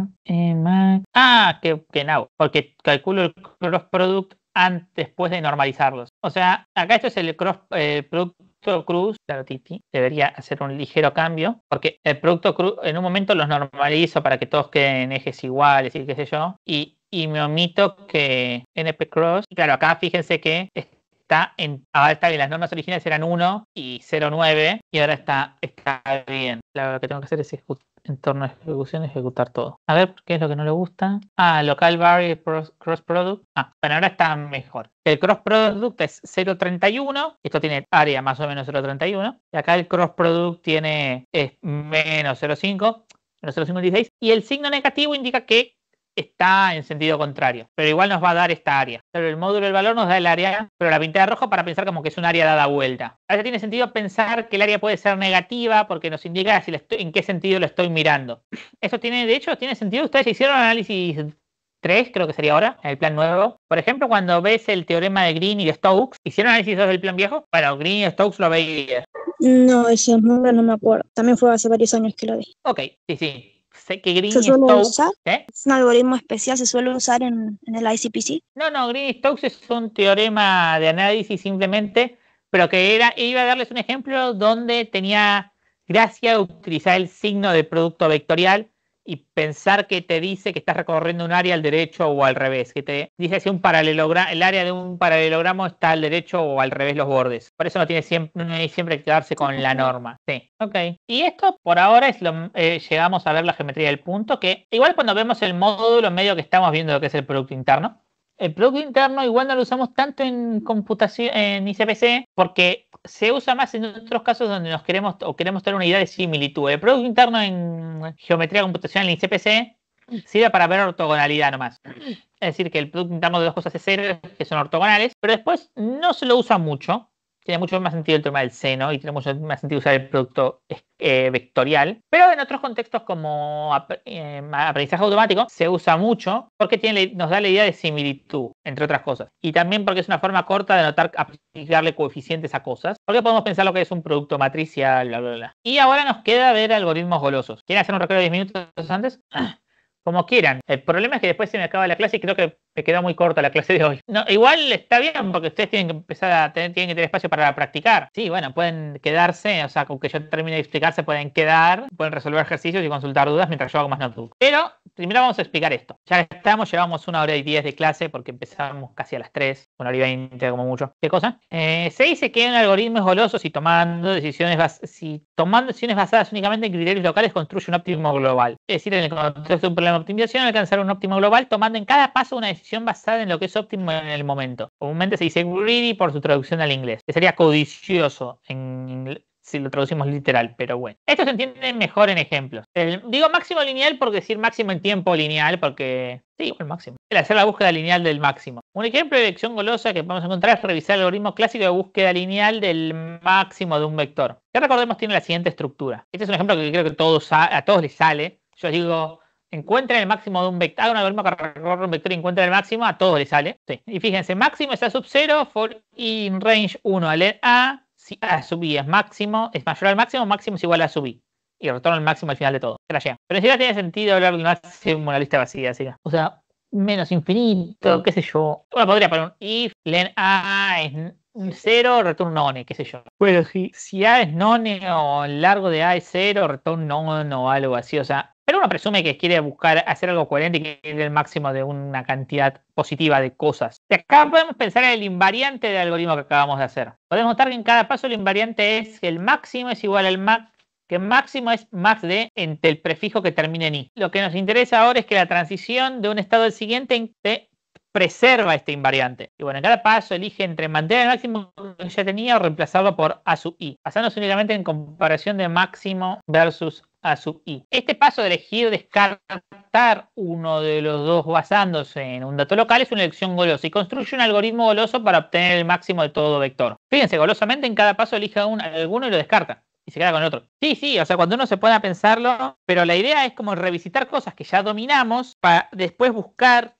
Que no, porque calculo el cross product después de normalizarlos. O sea, acá esto es el producto cruz, claro, Titi, debería hacer un ligero cambio, porque el producto cruz en un momento los normalizo para que todos queden en ejes iguales y qué sé yo, y me omito que NP cross, claro, acá fíjense que ahora está bien, las normas originales eran 1 y 0,9 y ahora está bien. Lo que tengo que hacer es en torno a ejecución, ejecutar todo. A ver, ¿qué es lo que no le gusta? Local variable cross product. Bueno, ahora está mejor. El cross product es 0,31. Esto tiene área más o menos 0,31. Y acá el cross product es menos 0,5. Menos 0,56. Y el signo negativo indica que está en sentido contrario, pero igual nos va a dar esta área. Pero el módulo del valor nos da el área, pero la pinté de rojo para pensar como que es un área dada vuelta. A veces tiene sentido pensar que el área puede ser negativa porque nos indica en qué sentido lo estoy mirando. Eso de hecho, tiene sentido. Ustedes hicieron análisis 3, creo que sería ahora, en el plan nuevo. Por ejemplo, cuando ves el teorema de Green y de Stokes, ¿hicieron análisis 2 del plan viejo? Bueno, Green y Stokes lo veía. No, ese nombre no me acuerdo. También fue hace varios años que lo vi. Ok, sí. Sé que Green ¿Se y suele Stokes... usar? ¿Eh? ¿Es un algoritmo especial? ¿Se suele usar en el ICPC? No, Green y Stokes es un teorema de análisis simplemente, pero que iba a darles un ejemplo donde tenía gracia utilizar el signo de producto vectorial y pensar que te dice que estás recorriendo un área al derecho o al revés, que te dice si el área de un paralelogramo está al derecho o al revés los bordes. Por eso no hay siempre que quedarse con la norma. Sí, ok. Y esto por ahora llegamos a ver la geometría del punto, que igual cuando vemos el módulo medio que estamos viendo lo que es el producto interno. El producto interno igual no lo usamos tanto en computación, en ICPC, porque se usa más en otros casos donde queremos tener una idea de similitud. El producto interno en geometría computacional en ICPC sirve para ver ortogonalidad nomás. Es decir, que el producto interno de dos cosas es cero, que son ortogonales, pero después no se lo usa mucho. Tiene mucho más sentido el tema del seno y tiene mucho más sentido usar el producto vectorial. Pero en otros contextos como aprendizaje automático se usa mucho porque nos da la idea de similitud, entre otras cosas. Y también porque es una forma corta de aplicarle coeficientes a cosas. Porque podemos pensar lo que es un producto matricial, bla, bla, bla. Y ahora nos queda ver algoritmos golosos. ¿Quieren hacer un recreo de 10 minutos antes? Como quieran. El problema es que después se me acaba la clase y creo que me quedó muy corta la clase de hoy. No, igual está bien porque ustedes tienen que empezar tienen que tener espacio para practicar. Sí, bueno, pueden quedarse, o sea, con que yo termine de explicar, se pueden quedar, pueden resolver ejercicios y consultar dudas mientras yo hago más notebook. Pero primero vamos a explicar esto. Ya llevamos 1 hora y 10 de clase porque empezamos casi a las 3, 1 hora y 20 como mucho. ¿Qué cosa? Se dice que un algoritmo es goloso si tomando decisiones basadas únicamente en criterios locales construye un óptimo global. Es decir, en el contexto de un problema de optimización, alcanzar un óptimo global tomando en cada paso una decisión basada en lo que es óptimo en el momento. Comúnmente se dice greedy por su traducción al inglés, que sería codicioso si lo traducimos literal, pero bueno. Esto se entiende mejor en ejemplos. Digo máximo lineal por decir máximo en tiempo lineal, porque sí, igual máximo. El hacer la búsqueda lineal del máximo. Un ejemplo de elección golosa que podemos encontrar es revisar el algoritmo clásico de búsqueda lineal del máximo de un vector. Que recordemos tiene la siguiente estructura. Este es un ejemplo que creo que a todos les sale. Yo digo, encuentren el máximo de un vector. Hagan un algoritmo que recorre un vector y encuentren el máximo, a todos les sale. Sí. Y fíjense, máximo es A sub 0 for in range 1 al A. Si A sub I es máximo, es mayor al máximo, máximo es igual a sub I. Y retorno el máximo al final de todo. Pero ni siquiera tiene sentido hablar del máximo en una lista vacía. Así que, o sea, menos infinito, qué sé yo. Bueno, podría poner un if len A es 0, retorno none, qué sé yo. Bueno, si A es none o el largo de A es 0, retorno none o algo así. O sea, pero uno presume que quiere buscar hacer algo coherente y que quiere el máximo de una cantidad positiva de cosas. De acá podemos pensar en el invariante del algoritmo que acabamos de hacer. Podemos notar que en cada paso el invariante es que el máximo es igual al max, que máximo es max de entre el prefijo que termina en i. Lo que nos interesa ahora es que la transición de un estado al siguiente preserva este invariante. Y bueno, en cada paso elige entre mantener el máximo que ya tenía o reemplazarlo por a sub i, basándose únicamente en comparación de máximo versus a sub i. Este paso de elegir descartar uno de los dos basándose en un dato local es una elección golosa y construye un algoritmo goloso para obtener el máximo de todo vector. Fíjense, golosamente en cada paso elige alguno y lo descarta. Y se queda con el otro. Sí, o sea, cuando uno se pone a pensarlo, pero la idea es como revisitar cosas que ya dominamos para después buscar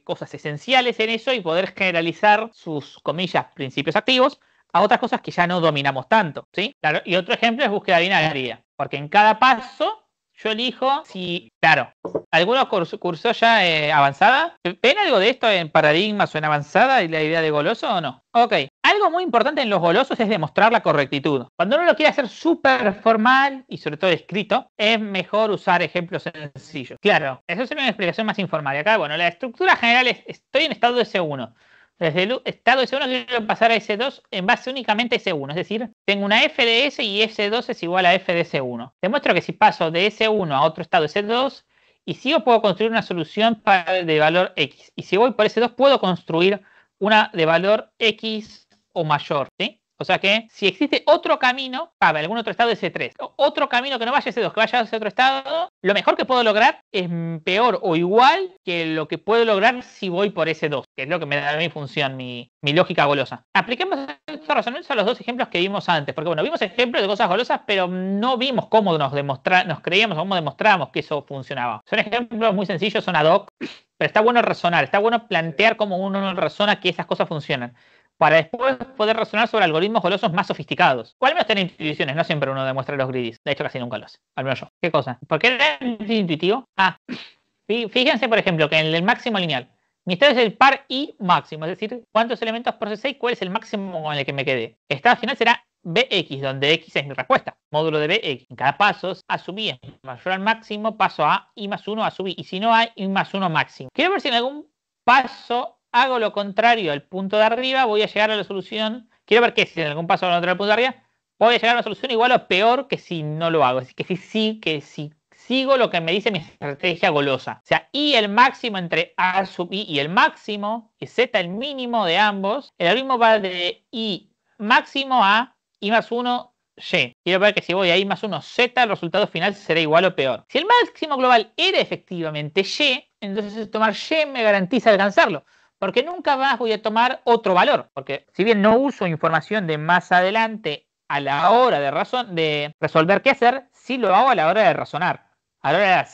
cosas esenciales en eso y poder generalizar sus, comillas, principios activos a otras cosas que ya no dominamos tanto, ¿sí? Claro, y otro ejemplo es búsqueda binaria, porque en cada paso yo elijo si, claro, ¿alguno cursó ya avanzada? ¿Ven algo de esto en paradigmas o en avanzada y la idea de goloso o no? Ok, algo muy importante en los golosos es demostrar la correctitud. Cuando uno lo quiere hacer súper formal y sobre todo escrito, es mejor usar ejemplos sencillos. Claro, eso sería una explicación más informal. Y acá, bueno, la estructura general es, estoy en estado de S1. Desde el estado de S1 quiero pasar a S2 en base únicamente a S1. Es decir, tengo una F de S y S2 es igual a F de S1. Demuestro que si paso de S1 a otro estado S2 y sigo, puedo construir una solución de valor X. Y si voy por S2, puedo construir una de valor X o mayor, ¿sí? O sea que si existe otro camino, algún otro estado de S3, otro camino que no vaya a S2, que vaya a ese otro estado, lo mejor que puedo lograr es peor o igual que lo que puedo lograr si voy por S2, que es lo que me da mi función, mi lógica golosa. Apliquemos estos razonamientos a los dos ejemplos que vimos antes, porque bueno, vimos ejemplos de cosas golosas, pero no vimos cómo nos creíamos o cómo demostrábamos que eso funcionaba. Son ejemplos muy sencillos, son ad hoc, pero está bueno razonar, está bueno plantear cómo uno razona que esas cosas funcionan, para después poder razonar sobre algoritmos golosos más sofisticados. O al menos tener intuiciones, no siempre uno demuestra los greedies. De hecho, casi nunca lo hace, al menos yo. ¿Qué cosa? ¿Por qué era intuitivo? Fíjense, por ejemplo, que en el máximo lineal, mi estado es el par I máximo, es decir, cuántos elementos procesé y cuál es el máximo con el que me quedé. Estado final será Bx, donde X es mi respuesta, módulo de Bx. En cada paso, A sub I es mayor al máximo, paso a I más 1, A sub I. Y si no hay, I más 1 máximo. Quiero ver si en algún paso hago lo contrario al punto de arriba, voy a llegar a la solución. Quiero ver que si en algún paso hago lo contrario al punto de arriba, voy a llegar a la solución igual o peor que si no lo hago. Es decir, que si sigo lo que me dice mi estrategia golosa. O sea, I el máximo entre A sub I y el máximo, y Z el mínimo de ambos. El algoritmo va de I máximo a I más 1 Y. Quiero ver que si voy a I más 1 Z, el resultado final será igual o peor. Si el máximo global era efectivamente Y, entonces tomar Y me garantiza alcanzarlo. Porque nunca más voy a tomar otro valor. Porque si bien no uso información de más adelante a la hora de resolver qué hacer, sí lo hago a la hora de razonar, a la hora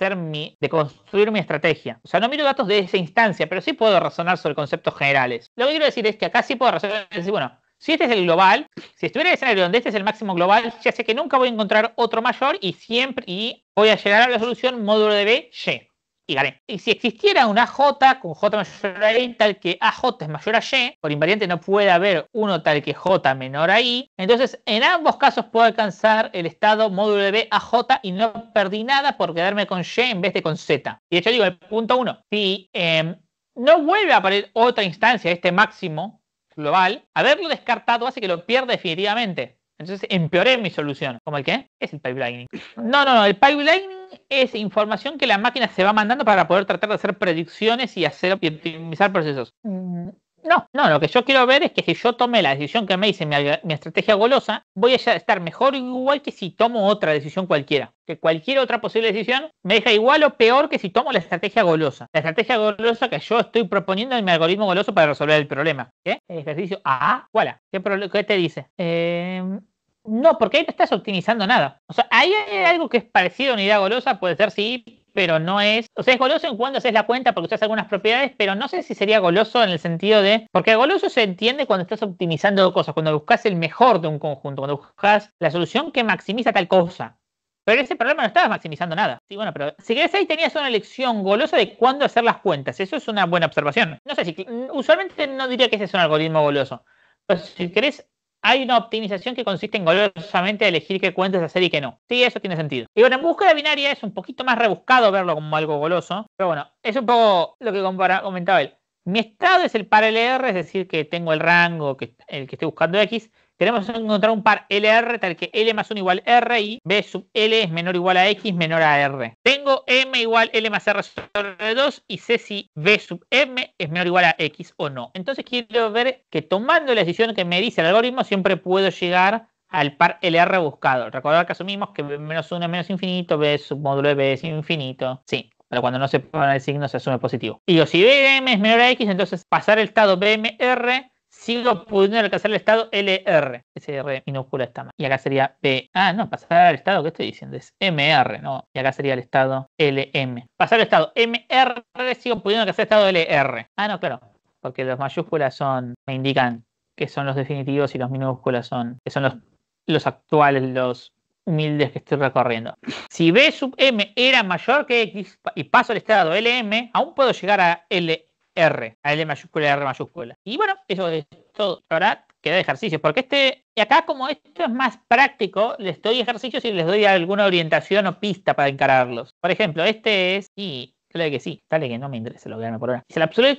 de construir mi estrategia. O sea, no miro datos de esa instancia, pero sí puedo razonar sobre conceptos generales. Lo que quiero decir es que acá sí puedo razonar y decir, bueno, si este es el global, si estuviera en el escenario donde este es el máximo global, ya sé que nunca voy a encontrar otro mayor y voy a llegar a la solución módulo de B, Y. Y gané. Y si existiera una J con J mayor a I tal que AJ es mayor a Y, por invariante no puede haber uno tal que J menor a I, entonces en ambos casos puedo alcanzar el estado módulo de B AJ y no perdí nada por quedarme con Y en vez de con Z. Y de hecho digo, el punto 1, si no vuelve a aparecer otra instancia de este máximo global, haberlo descartado hace que lo pierda definitivamente. Entonces empeoré mi solución. ¿Cómo el qué? Es el pipelining. No. El pipelining es información que la máquina se va mandando para poder tratar de hacer predicciones y optimizar procesos. No, lo que yo quiero ver es que si yo tomé la decisión que me dice mi estrategia golosa, voy a estar mejor o igual que si tomo otra decisión cualquiera. Que cualquier otra posible decisión me deja igual o peor que si tomo la estrategia golosa. La estrategia golosa que yo estoy proponiendo en mi algoritmo goloso para resolver el problema. ¿Qué? El ejercicio A. ¿Cuál? ¿Qué te dice? No, porque ahí no estás optimizando nada. O sea, ahí hay algo que es parecido a una idea golosa, puede ser sí, pero no es. O sea, es goloso en cuando haces la cuenta porque usas algunas propiedades, pero no sé si sería goloso en el sentido de. Porque goloso se entiende cuando estás optimizando cosas, cuando buscas el mejor de un conjunto, cuando buscas la solución que maximiza tal cosa. Pero en ese problema no estabas maximizando nada. Sí, bueno, pero si querés ahí tenías una elección golosa de cuándo hacer las cuentas. Eso es una buena observación. No sé si. Usualmente no diría que ese es un algoritmo goloso. Pero si querés. Hay una optimización que consiste en golosamente elegir qué cuentas hacer y qué no. Sí, eso tiene sentido. Y bueno, en búsqueda binaria es un poquito más rebuscado verlo como algo goloso. Pero bueno, es un poco lo que comentaba él. Mi estado es el par LR, es decir, que tengo el rango, el que estoy buscando X. Queremos encontrar un par LR tal que L más 1 igual R y B sub L es menor o igual a X menor a R. Tengo M igual L más R sobre 2 y sé si B sub M es menor o igual a X o no. Entonces quiero ver que tomando la decisión que me dice el algoritmo siempre puedo llegar al par LR buscado. Recordar que asumimos que B menos 1 es menos infinito, B sub módulo de B es infinito. Sí. Pero cuando no se pone el signo se asume positivo. Y digo, si BM es menor a X, entonces pasar el estado BMR, sigo pudiendo alcanzar el estado LR. Ese R minúscula está mal. Y acá sería B. Pasar al estado, ¿qué estoy diciendo? Es MR, ¿no? Y acá sería el estado LM. Pasar el estado MR, sigo pudiendo alcanzar el estado LR. No, claro. Porque los mayúsculas me indican que son los definitivos y los minúsculas que son los actuales, los humildes que estoy recorriendo. Si B sub M era mayor que X y paso al estado LM, aún puedo llegar a LR, a L mayúscula y R mayúscula. Y bueno, eso es todo. Ahora queda ejercicio, porque y acá como esto es más práctico, les doy ejercicios y les doy alguna orientación o pista para encararlos. Por ejemplo, este es... Y claro que sí, dale que no me interesa lo que gane por hora.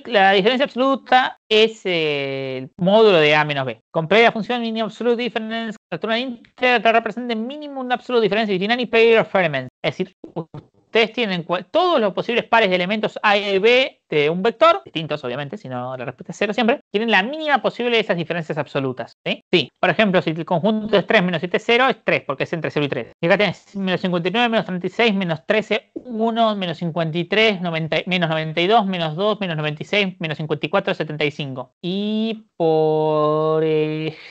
La diferencia absoluta es el módulo de A menos B. Compare la función minimum absolute difference una íntegra que represente mínimo una absolute difference between any pair of elements. Es decir, ustedes tienen todos los posibles pares de elementos A y B de un vector, distintos obviamente, si no la respuesta es 0 siempre, tienen la mínima posible de esas diferencias absolutas. ¿Sí? Sí, por ejemplo, si el conjunto es 3 menos 7 es 0, es 3, porque es entre 0 y 3. Y acá tienes menos 59, menos 36, menos 13, 1, menos 53, menos 92, menos 2, menos 96, menos 54, 75. Y por ejemplo,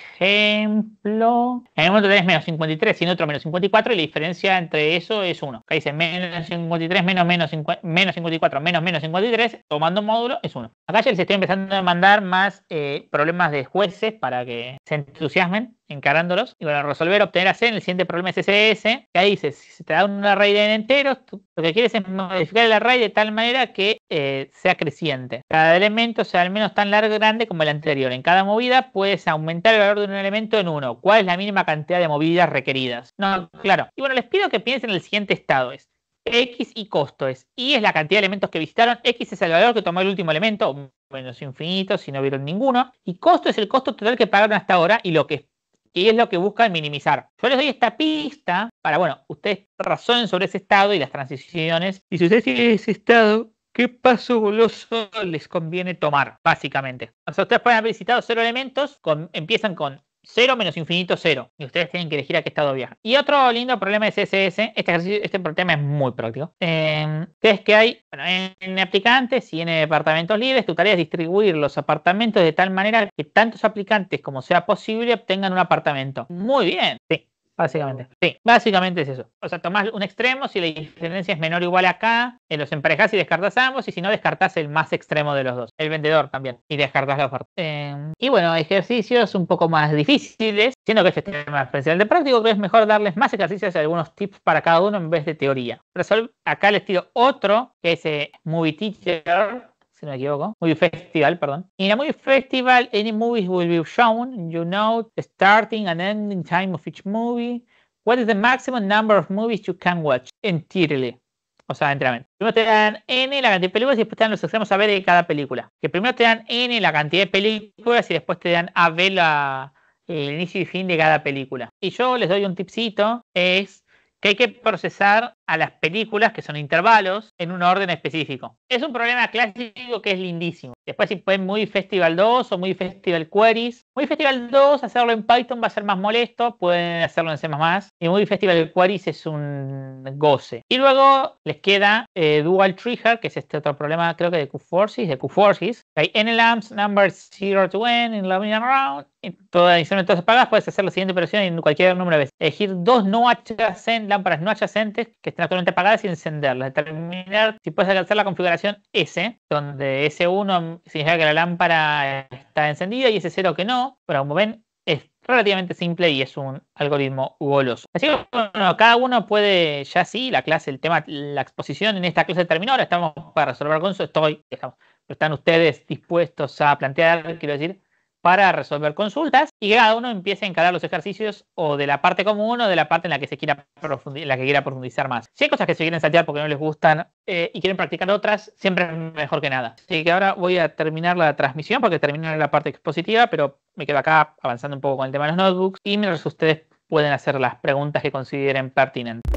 en el momento tenés menos 53 y en otro menos 54 y la diferencia entre eso es 1. Acá dice menos 53, menos 54, menos 53, tomando un módulo es 1. Acá ya les estoy empezando a mandar más problemas de jueces para que se entusiasmen encarándolos. Y para resolver, obtener a C en el siguiente problema es SSS, que ahí dice, si se te da un array de enteros, lo que quieres es modificar el array de tal manera que sea creciente. Cada elemento sea al menos tan largo y grande como el anterior. En cada movida puedes aumentar el valor de un elemento en 1. ¿Cuál es la mínima cantidad de movidas requeridas? No, claro. Y bueno, les pido que piensen en el siguiente estado. Es X y costo es. Y es la cantidad de elementos que visitaron. X es el valor que tomó el último elemento, menos infinito si no vieron ninguno. Y costo es el costo total que pagaron hasta ahora y es lo que buscan minimizar. Yo les doy esta pista para, bueno, ustedes razonen sobre ese estado y las transiciones. Y si ustedes tienen ese estado, ¿qué paso goloso les conviene tomar? Básicamente. O sea, ustedes pueden haber visitado 0 elementos, empiezan con 0 menos infinito 0. Y ustedes tienen que elegir a qué estado viajan. Y otro lindo problema de CSS, este problema es muy práctico, que es que hay, bueno, en aplicantes y en departamentos libres, tu tarea es distribuir los apartamentos de tal manera que tantos aplicantes como sea posible obtengan un apartamento. Muy bien. Sí. Básicamente. Sí, básicamente es eso. O sea, tomás un extremo, si la diferencia es menor o igual acá, los emparejás y descartás ambos, y si no, descartás el más extremo de los dos. El vendedor también. Y descartás la oferta. Y bueno, ejercicios un poco más difíciles. Siendo que este tema especial de práctico, creo que es mejor darles más ejercicios y algunos tips para cada uno en vez de teoría. Acá les tiro otro, que es Movie Teacher. Si no me equivoco, Movie Festival, perdón. In a movie festival, any movies will be shown. You know the starting and ending time of each movie. What is the maximum number of movies you can watch entirely? O sea, enteramente. Primero te dan N la cantidad de películas y después te dan los extremos AB de cada película. Que primero te dan N la cantidad de películas y después te dan AB el inicio y fin de cada película. Y yo les doy un tipcito, es que hay que procesar a las películas, que son intervalos, en un orden específico. Es un problema clásico que es lindísimo. Después si pueden Movie Festival 2 o Movie Festival Queries. Movie Festival 2, hacerlo en Python va a ser más molesto, pueden hacerlo en C++. Y Movie Festival Queries es un goce. Y luego les queda Dual Trigger, que es este otro problema, creo que de Q-Forces. Hay N lamps, numbers 0 to N, in linear round. Toda edición de todas apagadas, puedes hacer la siguiente operación en cualquier número de veces. Elegir dos lámparas no adyacentes que estén actualmente apagadas y encenderlas. Determinar si puedes alcanzar la configuración S, donde S1 significa que la lámpara está encendida y S0 que no. Pero como ven, es relativamente simple y es un algoritmo goloso. Así que bueno, cada uno puede, ya sí, la exposición en esta clase terminó. Ahora estamos para resolver con eso. Pero están ustedes dispuestos a plantear, quiero decir, para resolver consultas y que cada uno empiece a encarar los ejercicios o de la parte común o de la parte en la que quiera profundizar más. Si hay cosas que se quieren saltear porque no les gustan y quieren practicar otras, siempre es mejor que nada. Así que ahora voy a terminar la transmisión porque terminé la parte expositiva, pero me quedo acá avanzando un poco con el tema de los notebooks y mientras ustedes pueden hacer las preguntas que consideren pertinentes.